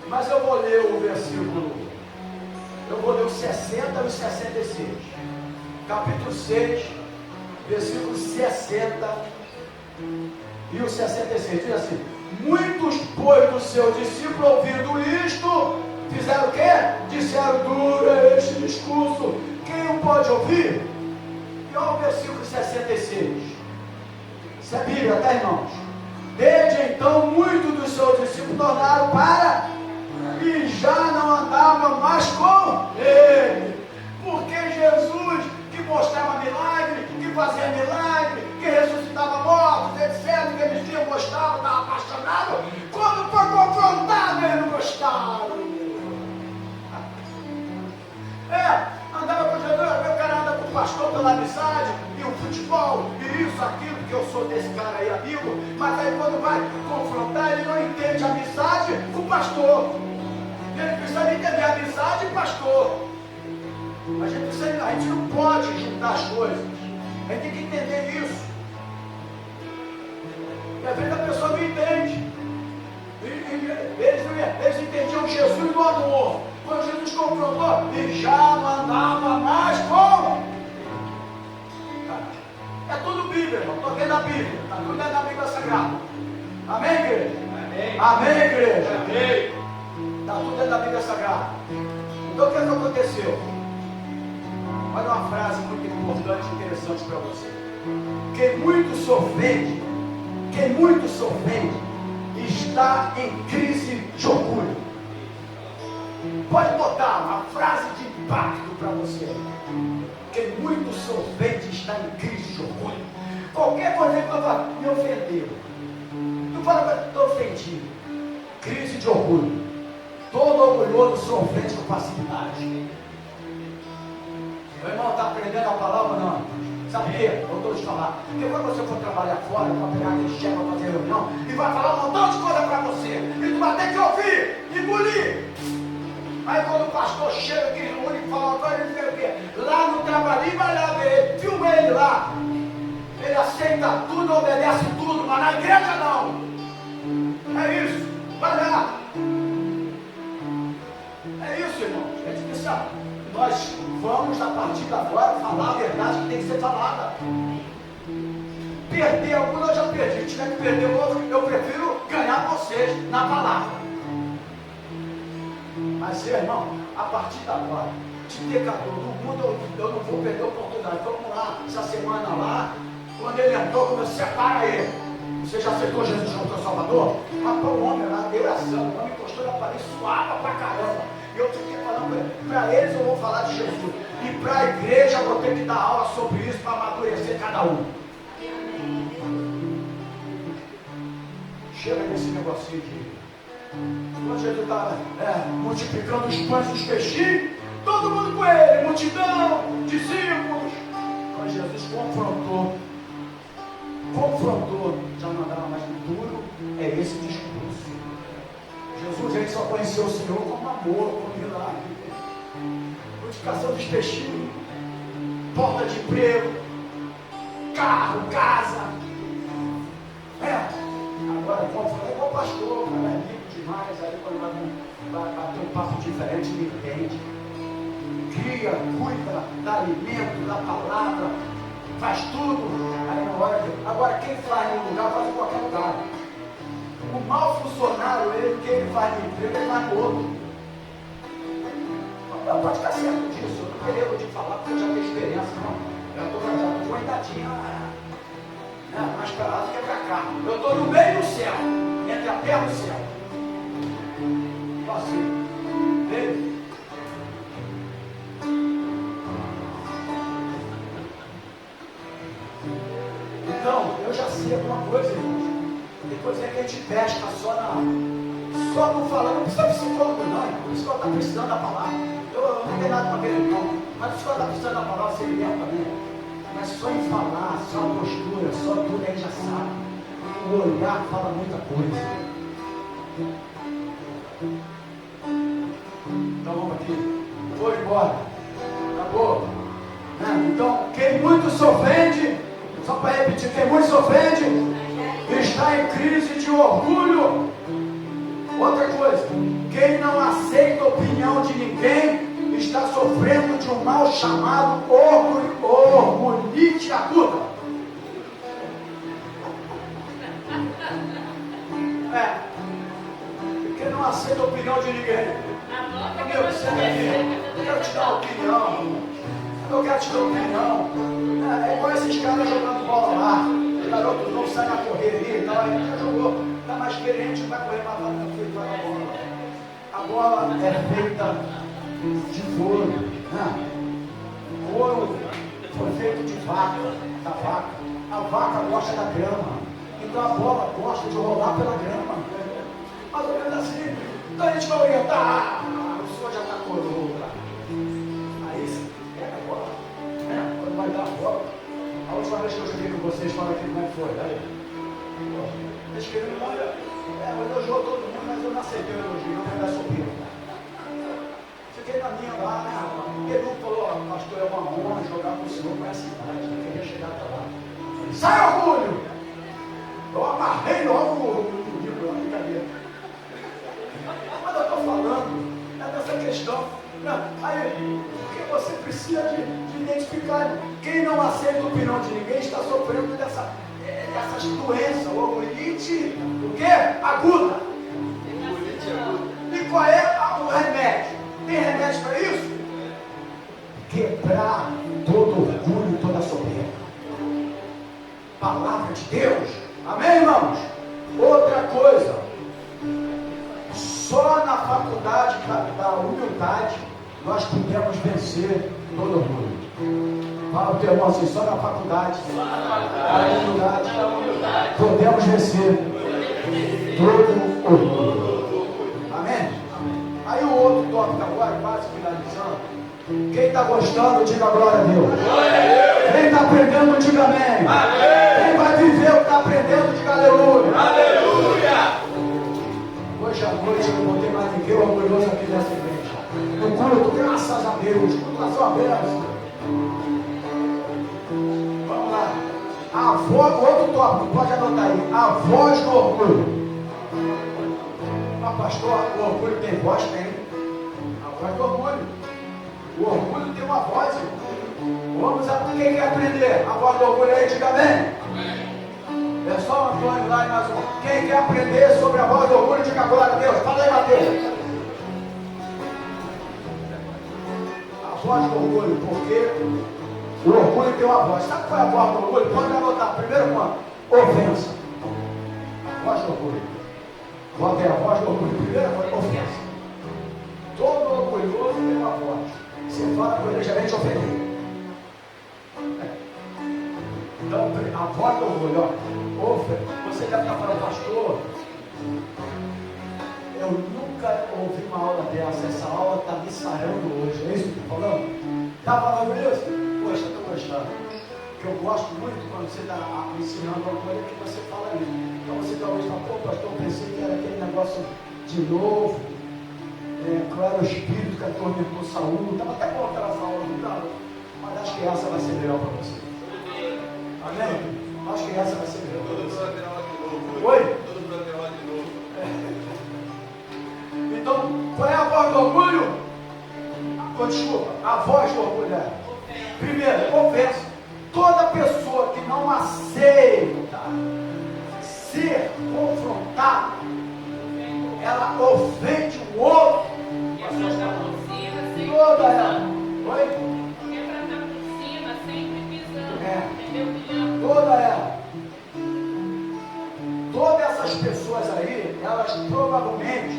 Mas eu vou ler o versículo. Eu vou ler o 60 e o 66. Capítulo 6, versículo 60 e o 66. Diz assim: muitos, pois, dos seus discípulos, ouvindo isto, fizeram o quê? Disseram, duro é este discurso, quem o pode ouvir? E olha o versículo 66. Isso é Bíblia, tá, irmãos? Desde então, muitos dos seus discípulos tornaram para e já não andavam mais com ele. Porque Jesus, que mostrava milagre, que fazia milagre, que ressuscitava mortos, etc., que eles tinham gostado, estava apaixonado, quando foi confrontado, eles não gostaram. Andava com Jesus, meu cara anda com o pastor pela amizade, e o futebol, e isso, aquilo, que eu sou desse cara aí, amigo, mas aí quando vai confrontar, ele não entende amizade com o pastor. Ele precisa entender amizade e pastor. A gente não pode juntar as coisas. A gente tem que entender isso. E às vezes a pessoa não entende. Eles entendiam Jesus no amor. Quando Jesus confrontou, e já não andava mais com. É tudo Bíblia, irmão. Estou dentro da Bíblia. Está tudo dentro da Bíblia Sagrada. Amém, igreja? Amém. Amém, igreja? Amém. Está tudo dentro da Bíblia Sagrada. Então o que aconteceu? Olha uma frase muito importante e interessante para você. Quem muito se ofende, está em crise de orgulho. Pode botar uma frase de impacto para você. Porque muito sorvete está em crise de orgulho. Qualquer coisa que eu falo, me ofendeu. Tu fala, estou ofendido. Crise de orgulho. Todo orgulhoso sorvete com facilidade. Meu irmão está aprendendo a palavra ou não? Sabe por quê? Eu estou te falar. Porque quando você for trabalhar fora, para pegar aquele chefe, para fazer reunião, e vai falar um montão de coisa para você. E tu vai ter que ouvir, engolir. Aí quando o pastor chega aqui no único e fala uma coisa, ele fica o quê? Lá no trabalhinho, vai lá ver ele, filma ele lá. Ele aceita tudo, obedece tudo, mas na igreja não. É isso, vai lá. É isso, irmão. É difícil. Nós vamos, a partir de agora, falar a verdade que tem que ser falada. Perder alguns eu já perdi. Se tiver que perder outro, eu prefiro ganhar vocês na palavra. Mas, irmão, a partir de agora, de pecador do mundo, eu não vou perder a oportunidade. Vamos lá, essa semana lá, quando ele entrou, como eu separa ele. Você já aceitou Jesus como teu Salvador? Mas para o homem lá, deu oração, o homem encostou na parede, suava pra caramba. E eu fiquei falando para eles, eu vou falar de Jesus. E para a igreja, eu vou ter que dar aula sobre isso para amadurecer cada um. Chega nesse negocinho de. Quando Jesus estava multiplicando os pães e os peixinhos, todo mundo com ele, multidão, discípulos. Quando Jesus confrontou, já não andava mais no duro, é esse discurso. Jesus ele só conheceu o Senhor como amor, como milagre. Multiplicação dos peixinhos, porta de emprego, carro, casa. Agora, como falei, igual pastor, cara, é rico demais, aí quando vai bater um papo diferente, ele entende. Cria, cuida, dá alimento, dá palavra, faz tudo. Aí na hora que. Agora, quem faz em um lugar, faz em qualquer lugar. O mau funcionário, que ele faz no emprego, ele faz no outro. Não pode ficar certo disso. Eu não queria te falar porque eu já tenho experiência, não. Eu estou com uma idadinha. Mais para lá do que para cá. Eu estou no meio do céu, entre a terra e o céu. Assim, veio. Então, eu já sei alguma coisa, irmãos. Depois é que a gente pesca só não falando, não precisa de psicólogo não, irmão. O psicólogo está precisando da palavra. Eu não tenho nada para ver, não. Mas o psicólogo está precisando da palavra, você liberta também. Mas só em falar, só a postura, só tudo aí já sabe. O olhar fala muita coisa. Então vamos aqui. Foi embora. Acabou. Então, quem muito se ofende, só para repetir, quem muito se ofende, está em crise de orgulho. Outra coisa, quem não aceita a opinião de ninguém, está sofrendo de um mal chamado orgulhite aguda. Quem não aceita a opinião de ninguém. Meu, você eu quero te dar uma opinião. Eu quero te dar uma opinião. É igual esses caras jogando bola lá. O garoto novo sai na correria e tal. Ele já jogou. Está mais experiente, vai correr para lá na frente da bola. A bola é feita de couro. Couro foi feito de vaca, da vaca. A vaca gosta da grama. Então a bola gosta de rolar pela grama. Mais ou menos assim. Então a gente vai orientar. O senhor já está coroa. Aí você pega a bola. Quando vai dar a bola. A última vez que eu joguei com vocês, fala aqui como é que foi. Aí. Eles queriam, olha, elogiou todo mundo, mas eu não aceitei o elogio, não vai dar sopinho. Fiquei na minha lá, ele não falou, pastor, é uma honra jogar com o senhor para a cidade, eu queria chegar até lá. Sai, orgulho! Eu amarrei logo o livro, a brincadeira. Mas eu estou falando, dessa questão. Aí, porque você precisa de identificar. Quem não aceita a opinião de ninguém está sofrendo dessas doenças, o orgulhite, o quê? Aguda. E qual é o remédio? Tem remédio para isso? Quebrar todo orgulho, toda soberba. Palavra de Deus. Amém, irmãos? Outra coisa. Só na faculdade faculdade da humildade, nós podemos vencer todo orgulho. Fala o teu irmão assim, só na faculdade da humildade podemos vencer todo orgulho. Amém? Aí o outro tópico agora, quase finalizando. Quem está gostando, diga glória a Deus. Quem está aprendendo, diga amém. Quem vai viver o que está aprendendo, diga aleluia. Hoje à noite eu não tenho mais ninguém orgulhoso aqui nessa igreja. No culto, graças a Deus, culto na sua bênção. Vamos lá. A voz, outro tópico, pode anotar aí. A voz do orgulho. Mas pastor, o orgulho tem voz? Tem. A voz do orgulho. O orgulho tem uma voz, irmão. Vamos a quem quer aprender? A voz do orgulho aí, diga amém. É só o Antônio lá e mais um. Quem quer aprender sobre a voz do orgulho, diga glória a Deus. Fala aí, Mateus. A voz do orgulho, porque o orgulho tem uma voz. Sabe qual é a voz do orgulho? Pode anotar. Primeiro ponto, ofensa. A voz do orgulho. Bota aí a voz do orgulho. Primeira coisa, ofensa. Todo orgulhoso tem uma voz. Você fala com ele, já vem te ofender. Então, a voz do orgulho, ó. Você deve estar falando, pastor. Eu nunca ouvi uma aula dessa. Essa aula está me sarando hoje. É isso que eu estou falando? Está falando isso? Poxa, estou gostando. Porque eu gosto muito quando você está ensinando alguma coisa que você fala isso. Então você talvez fala, pô, pastor, eu pensei que era aquele negócio de novo. Qual era o espírito que atormentou Saúl? Estava até bom aquela aula, não estava? Mas acho que essa vai ser melhor para você. Amém? Acho que essa vai ser melhor para você. Oi? Então, qual é a voz do orgulho? Desculpa, a voz do orgulho é. Primeiro, ofensa. Toda pessoa que não aceita ser confrontada, ela ofende o outro. Toda ela. Oi? É para estar por cima, sempre pisando. Entendeu? Toda ela. Todas essas pessoas aí, elas provavelmente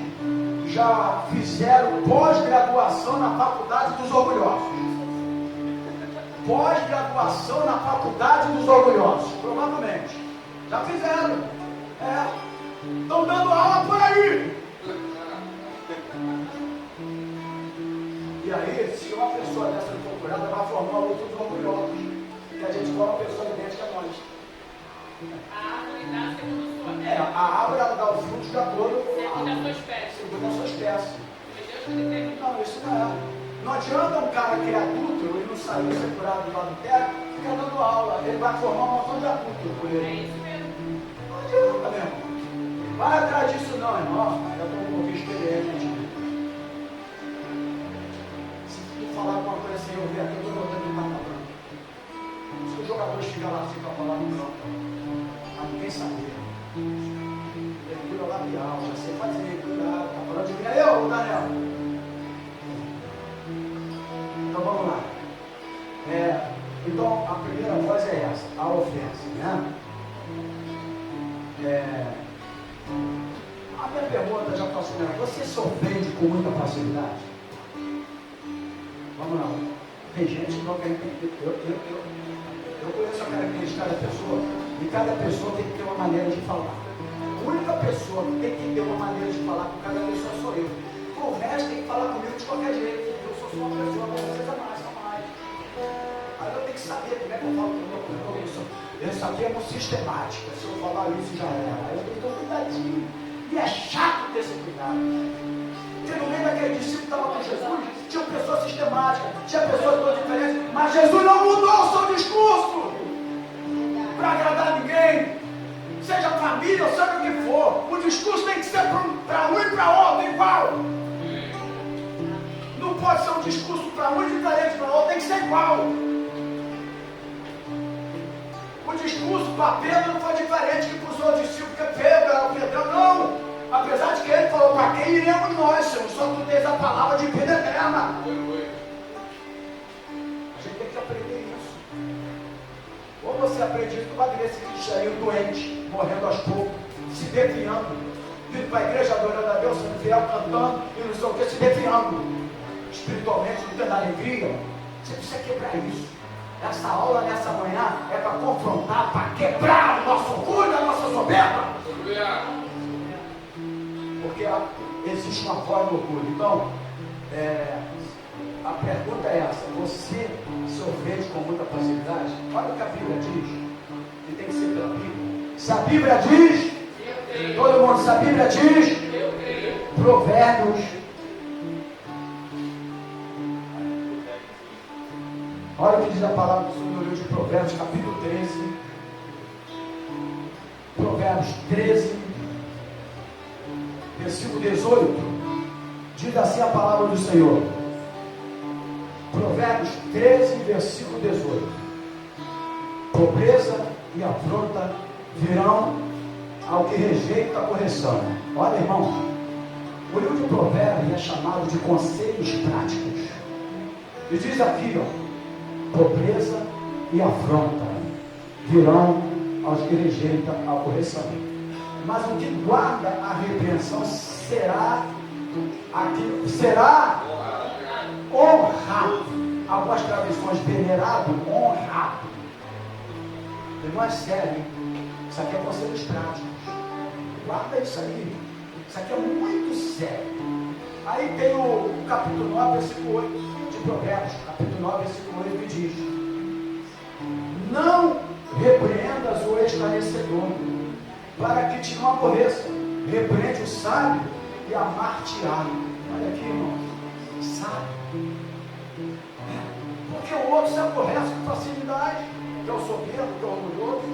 já fizeram pós-graduação na faculdade dos orgulhosos. Pós-graduação na faculdade dos orgulhosos. Provavelmente. Já fizeram. Estão dando aula por aí. E aí, se uma pessoa dessa for curada, vai formar outros orgulhosos. Que a gente forma uma pessoa idêntica a nós. A árvore dá segundo o sua. A árvore ela dá os frutos de acordo segundo as suas espécies. Segundo as suas espécies. Não, isso não é. Não adianta um cara que é adúltero e não saiu ser curado lá no teto, fica dando aula. Ele vai formar um montão de adúltero por ele. É isso mesmo. Não adianta, meu irmão. Vai atrás disso não, irmão. Eu estou um pouquinho experiente. Falar alguma coisa assim, eu vi aqui, eu estou botando no carta branca. Se os jogadores ficam lá assim para falar no campo, mas ninguém sabia. Leitura labial, já sei fazer leitura, tá falando de mim aí, ô Daniel? Então vamos lá. Então a primeira voz é essa, a ofensa, né? A minha pergunta já passou, você se ofende com muita facilidade? Vamos lá. Tem gente que não quer entender. Eu conheço a característica de cada pessoa e cada pessoa tem que ter uma maneira de falar. A única pessoa que tem que ter uma maneira de falar com cada pessoa sou eu. O resto tem que falar comigo de qualquer jeito. Eu sou só uma pessoa, mas vocês mais, são mais. Aí eu tenho que saber como é que eu falo com o meu professor. Isso aqui é uma sistemática. Se eu falar isso já era. Aí eu tenho que ter um cuidadinho. E é chato ter esse cuidado. Porque no meio daquele discípulo que estava com Jesus, tinha pessoas sistemáticas, tinha pessoas todas diferentes, mas Jesus não mudou o seu discurso para agradar ninguém, seja família ou seja o que for. O discurso tem que ser para um e para outro igual. Não pode ser um discurso para um diferente para outro, tem que ser igual. O discurso para Pedro não foi diferente que para os outros discípulos, porque Pedro era o Pedrão, não. Apesar de que ele falou, para quem iremos nós, Senhor? Só tu tens a palavra de vida eterna. A gente tem que aprender isso. Ou você aprende isso, tu vai ver esse cristianinho doente, morrendo aos poucos, se desviando. vindo para a igreja adorando a Deus, sendo fiel, cantando e não sei o que, se desviando espiritualmente, não tendo alegria. Você precisa quebrar isso. Essa aula nessa manhã é para confrontar, para quebrar o nosso orgulho, a nossa soberba. Porque existe uma voz do orgulho. Então, a pergunta é essa: você se ofende com muita facilidade? Olha o que a Bíblia diz, que tem que ser pela Bíblia. Se a Bíblia diz, todo mundo, se a Bíblia diz, Provérbios, olha o que diz a palavra do Senhor no livro de Provérbios, capítulo 13. Provérbios 13, versículo 18. Diz assim a palavra do Senhor. Provérbios 13, versículo 18. Pobreza e afronta virão ao que rejeita a correção. Olha, irmão, o livro de Provérbios é chamado de conselhos práticos. E diz aqui, ó, pobreza e afronta virão aos que rejeitam a correção. Mas o que guarda a repreensão será honrado. Algumas traduções, venerado, honrado. Irmão, é sério, hein? Isso aqui é conselhos práticos. Guarda isso aí. Isso aqui é muito sério. Aí tem o capítulo 9, versículo 8 de Provérbios. Capítulo 9, versículo 8 que diz: não repreendas o esclarecedor, para que te não aborreça. Repreende o sábio e amar-te-á. Olha aqui, irmão. Sábio. Porque o outro se aborrece com facilidade, que é o soberbo, que é o orgulhoso.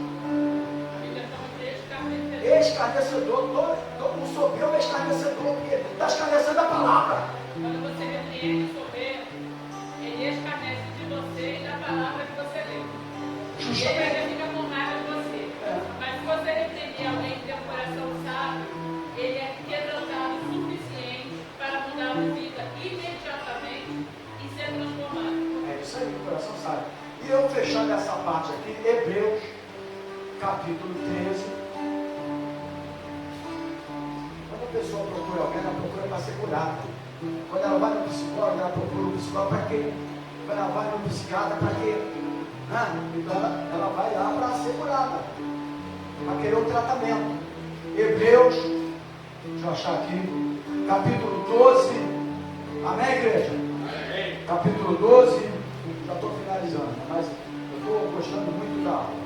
Escarnecedor, o soberbo é escarnecedor, porque está escarnecendo a palavra. Quando você repreende o soberbo, ele escarnece de você e da palavra que você lê. Ele ainda fica com raiva de você. Mas se você repreender alguém que tem um coração sábio, ele é quebrantado o suficiente para mudar a vida imediatamente e ser transformado. É isso aí, o coração sábio. E eu fechando essa parte aqui, Hebreus, capítulo 13. Quando a pessoa procura alguém, ela procura para ser curada. Quando ela vai no psicólogo, ela procura o psicólogo para quê? Quando ela vai no psiquiatra, para quê? Então ela vai lá para ser curada, para querer um tratamento. Hebreus, deixa eu achar aqui, capítulo 12. Amém, igreja? Amém. Capítulo 12, já estou finalizando, mas eu estou gostando muito da aula.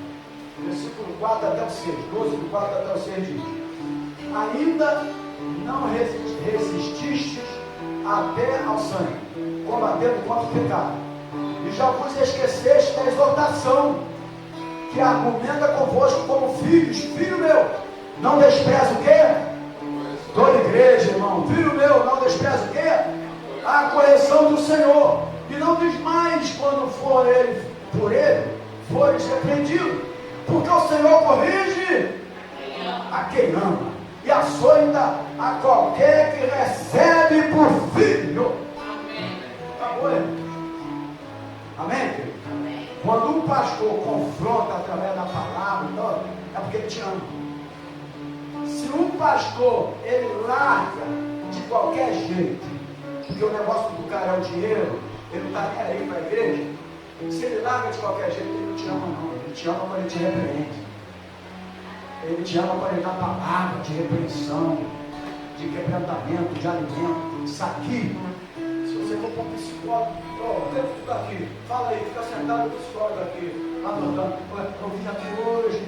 Versículo 4 até o 6, 12 do 4 até o 6 diz: ainda não resististes até ao sangue, combatendo contra o pecado, e já vos esqueceste da exortação que argumenta convosco como filhos. Filho meu, não despreze o quê? Toda igreja, irmão. Filho meu, não despreze o quê? A correção do Senhor, e não desmaies quando for por ele fores repreendido, porque o Senhor corrige a quem ama e açoita a qualquer que recebe por filho. Amém. Acabou, irmão. Amém, querido? Amém. Quando um pastor confronta através da palavra, então, é porque ele te ama. Se um pastor, ele larga de qualquer jeito, porque o negócio do cara é o dinheiro, ele não está nem aí para a igreja. Se ele larga de qualquer jeito, ele não te ama não. Ele te ama quando ele te repreende. Ele te ama quando ele dá palavra de repreensão, de quebrantamento, de alimento. Isso aqui, se você for para um psicólogo, eu quero estudar aqui, fala aí, fica sentado no psicólogo aqui, anotando. Eu vim aqui hoje,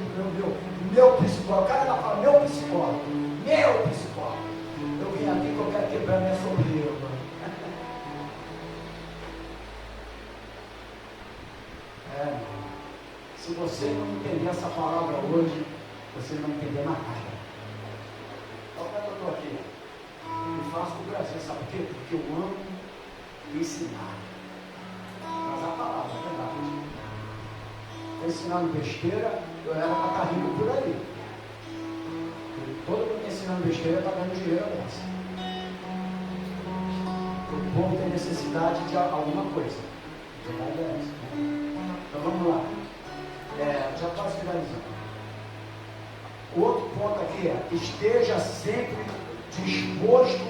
meu psicólogo, o cara ainda fala, meu psicólogo. Eu vim aqui que eu quero quebrar minha soberba. Se você não entender essa palavra hoje, você não vai entender mais nada. Olha como eu estou aqui. Eu faço com prazer, sabe por quê? Porque eu amo ensinar. Mas a palavra é verdade. Estou ensinando besteira, eu era para estar rindo por aí. Todo mundo ensinando besteira está dando dinheiro dessa. O povo tem necessidade de alguma coisa. Então vamos lá. Já quase finalizando. O outro ponto aqui é: esteja sempre disposto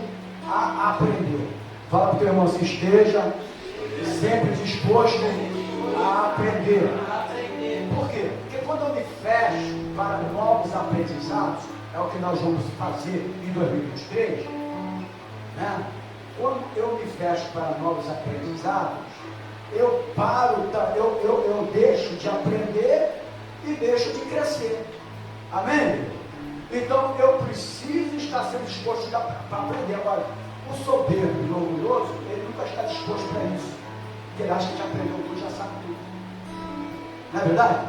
a aprender. Fala para o teu irmão assim: esteja sempre disposto a aprender. Por quê? Porque quando eu me fecho para novos aprendizados, é o que nós vamos fazer em 2023, né? Quando eu me fecho para novos aprendizados, eu paro, eu deixo de aprender e deixo de crescer. Amém? Então eu preciso estar sempre disposto para aprender. Agora, o soberbo e o orgulhoso, ele nunca está disposto para isso, porque ele acha que já aprendeu tudo, já sabe tudo. Não é verdade?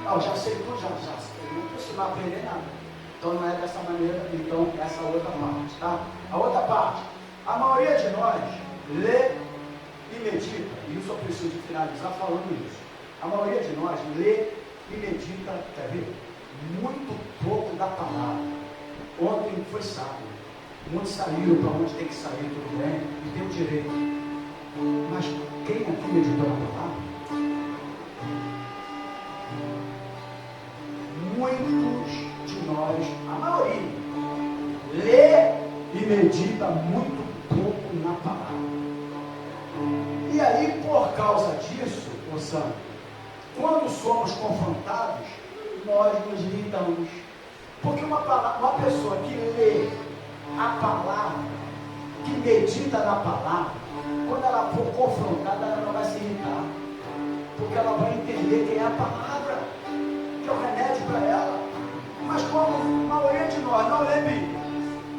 Não, já sei tudo, já sei. Eu não preciso mais aprender nada. Então não é dessa maneira. Então essa outra parte, tá? A outra parte: a maioria de nós lê e medita, e isso eu preciso finalizar falando isso. A maioria de nós lê e medita, quer ver? Muito pouco da palavra. Ontem foi sábado, muitos saíram para onde tem que sair, tudo bem, e tem o direito. Mas quem aqui meditou na palavra? Muitos de nós, a maioria, lê e medita muito pouco na palavra. E aí, por causa disso, ô Santo, quando somos confrontados, nós nos irritamos. Porque uma pessoa que lê a palavra, que medita na palavra, quando ela for confrontada, ela não vai se irritar. Porque ela vai entender quem é a palavra, que é o remédio para ela. Mas como a maioria de nós não lê Bíblia,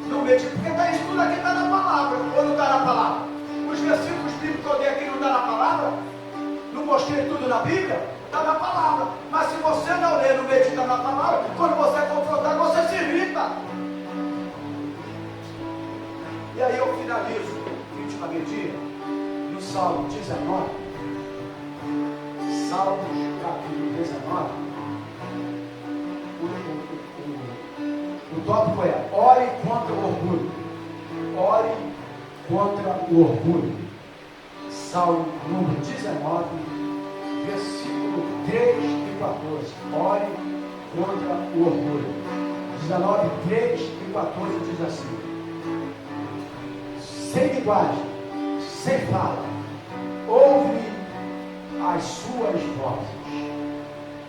não medita, porque isso tudo aqui está na palavra, ou não está na palavra? Os versículos bíblicos que eu dei aqui não está na palavra? Não mostrei tudo na Bíblia? Está na palavra. Mas se você não lê, não medita na palavra, quando você é confrontado, você se irrita. E aí eu finalizo o último dia no Salmo 19. Salmos capítulo 19. O tópico é: ore contra o orgulho. Ore contra o orgulho. Salmo número 19, versículo 3 e 14. Ore contra o orgulho. 19, 3 e 14 diz assim: sem linguagem, sem fala, ouve as suas vozes.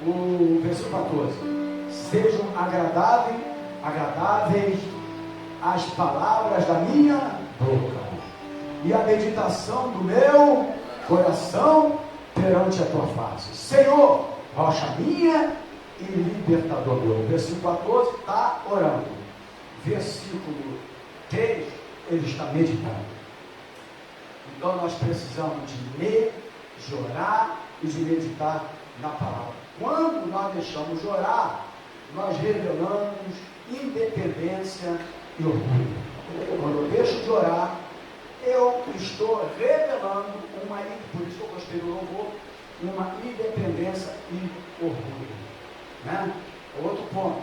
O versículo 14: sejam agradáveis as palavras da minha boca e a meditação do meu coração perante a tua face. Senhor, rocha minha e libertador meu. Versículo 14 está orando. Versículo 3, ele está meditando. Então nós precisamos de ler, de orar e de meditar na palavra. Quando nós deixamos de orar, nós revelamos independência e orgulho. Quando eu deixo de orar, eu estou revelando por isso que eu gostei do louvor, uma independência e orgulho. Né? Outro ponto: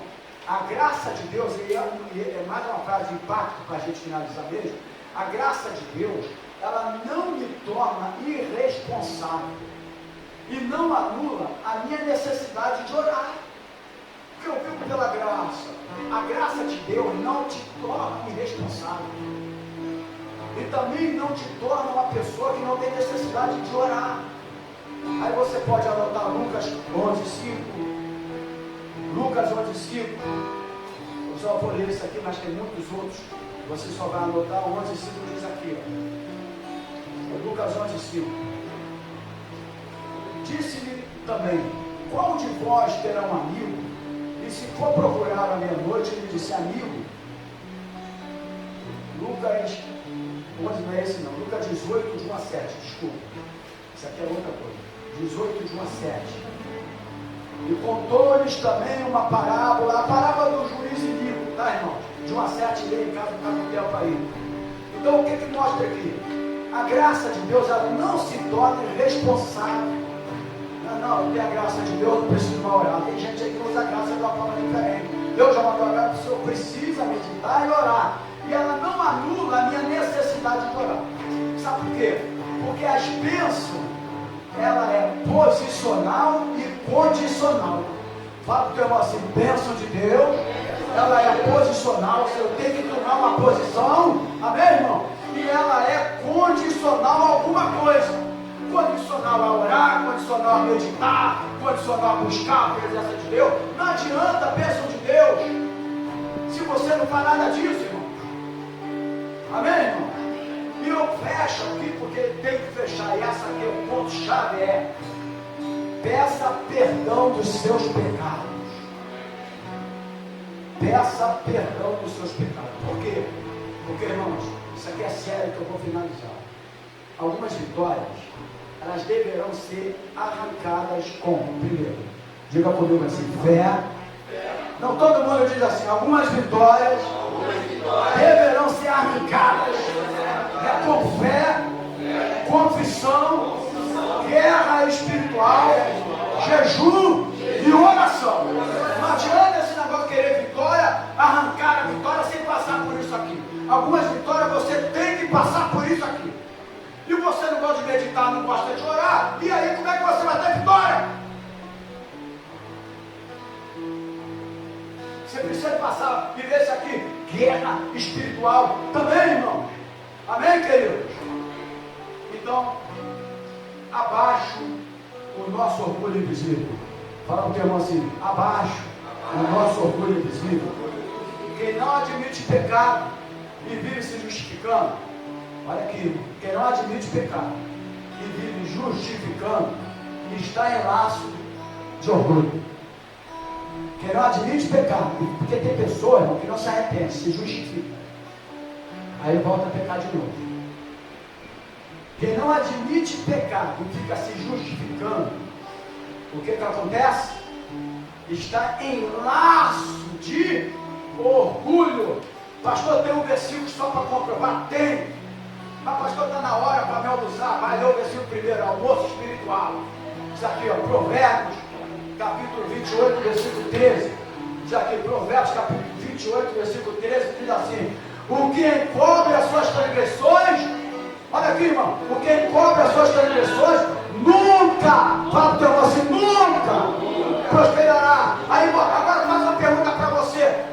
a graça de Deus, e é mais uma frase de impacto para a gente finalizar mesmo. A graça de Deus, ela não me torna irresponsável e não anula a minha necessidade de orar, porque eu vivo pela graça. A graça de Deus não te torna irresponsável e também não te torna uma pessoa que não tem necessidade de orar. Aí você pode anotar Lucas 11:5. Lucas 11:5. Eu só vou ler isso aqui, mas tem muitos outros. Você só vai anotar. 11:5 diz aqui, ó. Lucas 11:5. Disse-lhe também: qual de vós terá um amigo, e se for procurar à meia-noite, ele disse: amigo. Lucas 11 não é esse não. Lucas 18, de 1 a 7. Desculpa. Isso aqui é outra coisa. 18, de 1 a 7. E contou-lhes também uma parábola, a parábola do juiz iníquo, tá, irmão? De 1 a 7, lê em casa, no fiel para ir. Então, o que mostra aqui? A graça de Deus, ela não se torna irresponsável. Não, eu tenho a graça de Deus, não preciso mais orar. Tem gente aí que usa a graça de uma forma diferente. Deus já mandou a graça, o senhor precisa meditar e orar. E ela não anula a minha necessidade de orar. Sabe por quê? Porque as bênçãos, ela é posicional e condicional. Fala para o teu irmão assim: bênção de Deus ela é posicional, eu tenho que tomar uma posição, amém, irmão? E ela é condicional a alguma coisa. Condicional a orar, condicional a meditar, condicional a buscar a presença de Deus. Não adianta a bênção de Deus se você não faz nada disso, irmão. Amém, irmão? E eu fecho aqui porque tem que fechar. E essa aqui é o ponto-chave, é: peça perdão dos seus pecados. Peça perdão dos seus pecados. Por quê? Porque, irmãos, isso aqui é sério que eu vou finalizar. Algumas vitórias, elas deverão ser arrancadas com, primeiro, diga comigo assim, fé. Não, todo mundo diz assim, algumas vitórias deverão ser arrancadas com fé, confissão, guerra espiritual, jejum e oração. Não adianta esse negócio de querer vitória, arrancar a vitória sem passar por isso aqui. Algumas vitórias você tem que passar por isso aqui. E você não gosta de meditar, não gosta de orar, e aí como é que você vai ter vitória? Você precisa passar, viver isso aqui, guerra espiritual também, irmão. Amém, queridos? Então, abaixo o nosso orgulho invisível. Fala para o teu irmão assim, abaixo o nosso orgulho invisível. Quem não admite pecado e vive se justificando, olha aqui, quem não admite pecado e vive justificando, está em laço de orgulho. Quem não admite pecado, porque tem pessoas, irmão, que não se arrepende, se justifica, aí volta a pecar de novo. Quem não admite pecado e fica se justificando, o que acontece? Está em laço de orgulho. Pastor, tem um versículo só para comprovar? Tem. Mas pastor, está na hora para me almoçar. Vai ler o versículo primeiro, almoço espiritual. Diz aqui, ó, Provérbios, capítulo 28, versículo 13. Diz aqui, Provérbios, capítulo 28, versículo 13, diz assim: o que encobre as suas transgressões, olha aqui, irmão, o que encobre as suas transgressões, nunca, fala para o teu irmão assim, nunca prosperará. Aí, agora faz uma pergunta para você.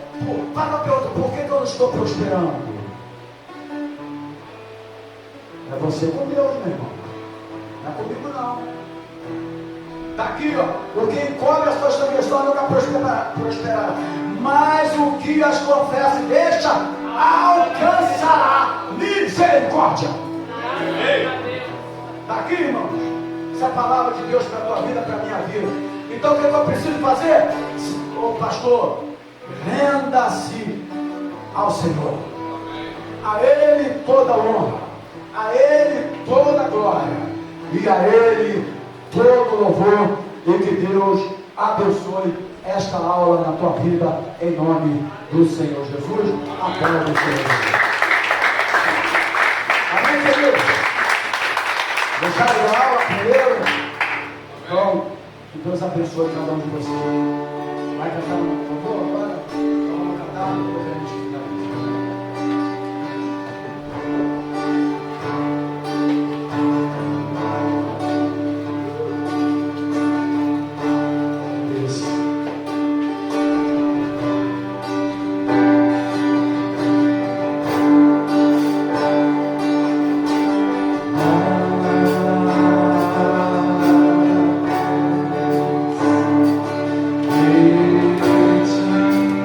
Faz uma pergunta, por que eu não estou prosperando? É você com Deus, meu irmão. Não é comigo, não. Está aqui, ó. O que encobre as suas transgressões nunca prosperará. Mas o que as confessa e deixa, alcançará misericórdia. Está aqui, irmãos. Essa é a palavra de Deus para a tua vida, para a minha vida. Então, o que eu preciso fazer? Ô pastor, renda-se ao Senhor. A Ele toda honra, a Ele toda glória e a Ele todo louvor. E que Deus abençoe esta aula na tua vida, em nome do Senhor Jesus. Aplauda o Senhor Jesus. Amém, queridos? Deixaram a aula primeiro? Então, que Deus abençoe cada um de vocês. Vai cantar, por favor, agora? Vamos cantar, depois a gente finaliza. Thank you.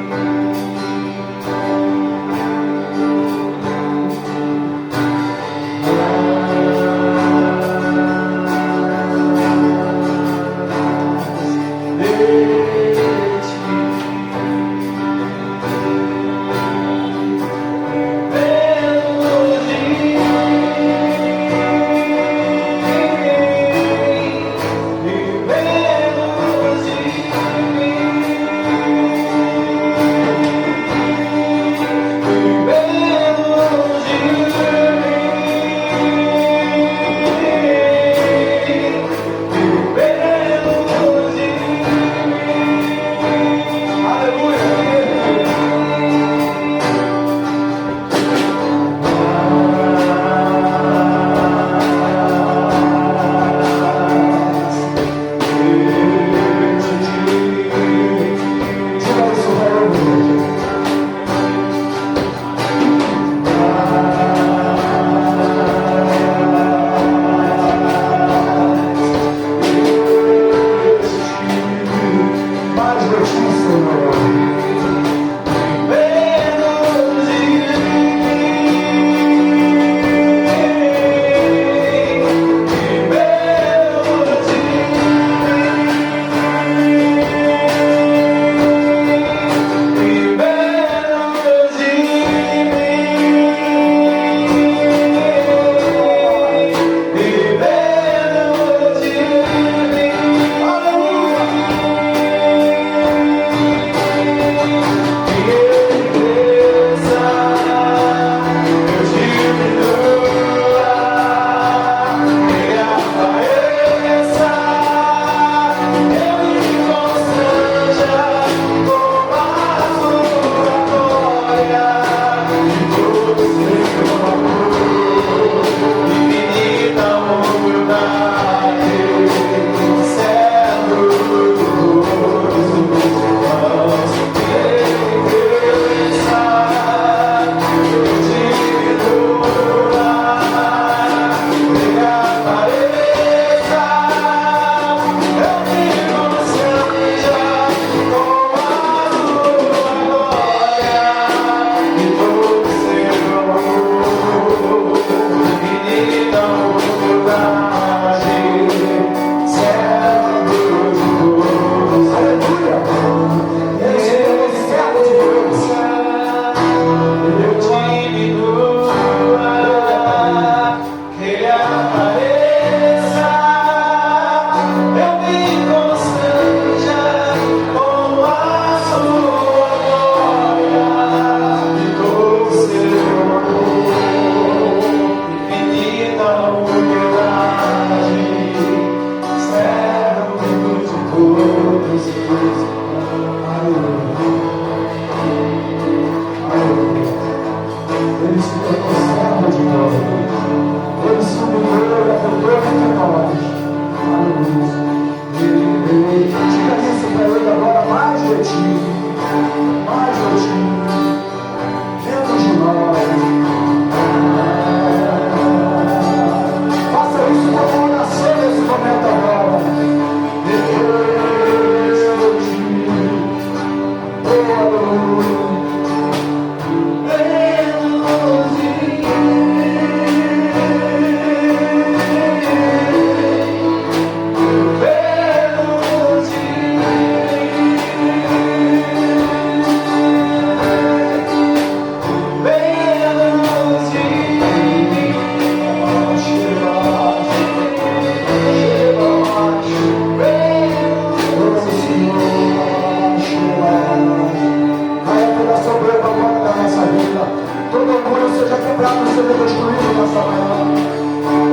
pecado seja destruído nessa manhã.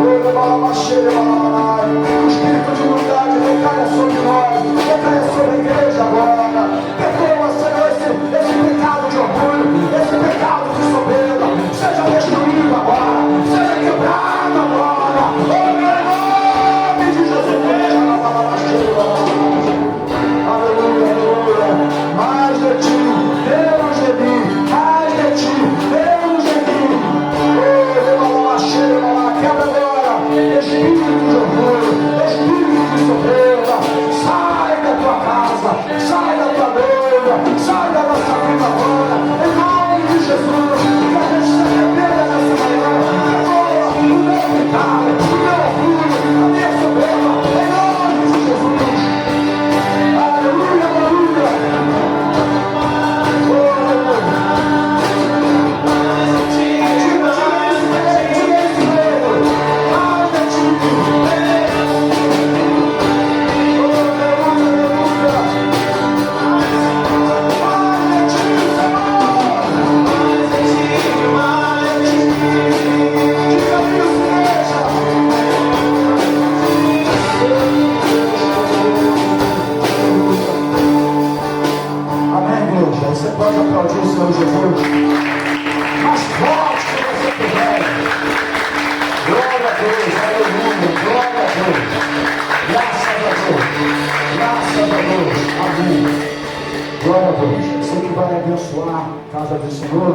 O espírito de unidade recaia sobre nós, recaia sobre a igreja agora. Perdoa, Senhor, esse pecado de orgulho, esse pecado de soberba, seja destruído agora, seja quebrado agora. Em nome de Jesus. Aleluia, aleluia. Mais de ti, Deus de mim, mais de ti, Deus de mim. Quebra agora, espírito de orgulho, espírito de soberba, sai da tua casa, sai da tua noiva, sai da nossa vida agora, em nome de Jesus. Que a gente se arrependa nessa manhã, agora, o meu pecado, o meu orgulho, a minha soberba, em nome de Jesus. Aleluia, aleluia. Você pode aplaudir o Senhor Jesus mais forte que você puder. Glória a Deus, aleluia, glória a Deus. Graças a Deus, graças a Deus, amém. Glória a Deus. Você que vai abençoar a casa do Senhor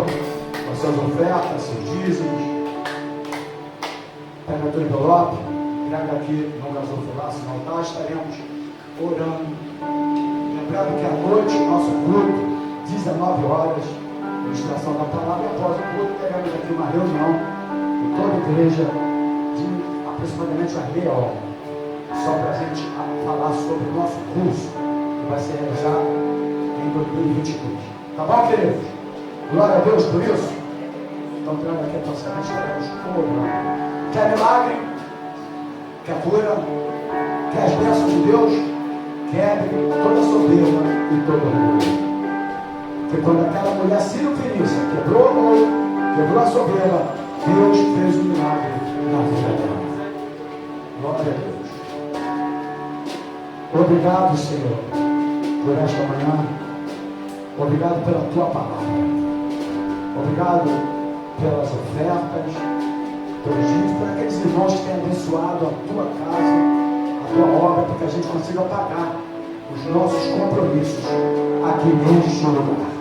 com suas ofertas, seus dízimos. Pega o teu envelope, pega aqui no gasofilaço no altar, estaremos orando. Lembrando que à noite, nosso culto, 19 horas, ministração da palavra, e após o culto teremos aqui uma reunião com toda a igreja de aproximadamente uma meia hora, só para a gente falar sobre o nosso curso que vai ser realizado em 2022. Tá bom, queridos? Glória a Deus por isso. Então, entrando aqui a nossa mente, estaremos orando. Quer milagre? Quer cura? Quer as bênçãos de Deus? Quebre toda soberba e todo orgulho. Porque quando aquela mulher Sírio-Fenícia quebrou a mão, quebrou a soberba, Deus fez um milagre na vida dela. Glória a Deus. Obrigado, Senhor, por esta manhã. Obrigado pela tua palavra. Obrigado pelas ofertas, pelos dízimos, por aqueles irmãos que têm abençoado a tua casa, a tua obra, para que a gente consiga pagar os nossos compromissos aqui neste lugar.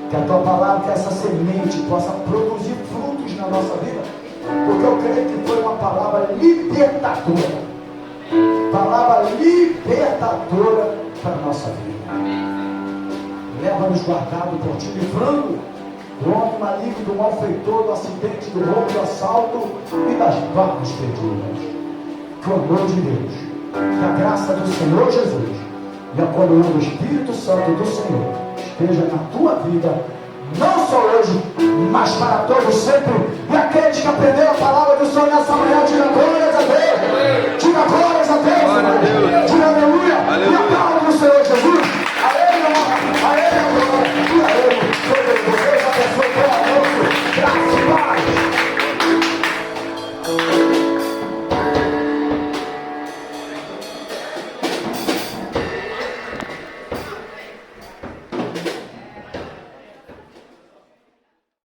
Que a tua palavra, que essa semente possa produzir frutos na nossa vida, porque eu creio que foi uma palavra libertadora. Palavra libertadora para a nossa vida. Leva-nos guardado por ti, livrando do homem maligno, do malfeitor, do acidente, do roubo, do assalto e das balas perdidas. Que o amor de Deus, que a graça do Senhor Jesus e a comunhão do Espírito Santo do Senhor esteja na tua vida, não só hoje, mas para todos sempre. E aqueles que aprenderam a palavra do Senhor nessa manhã, digam glórias a Deus.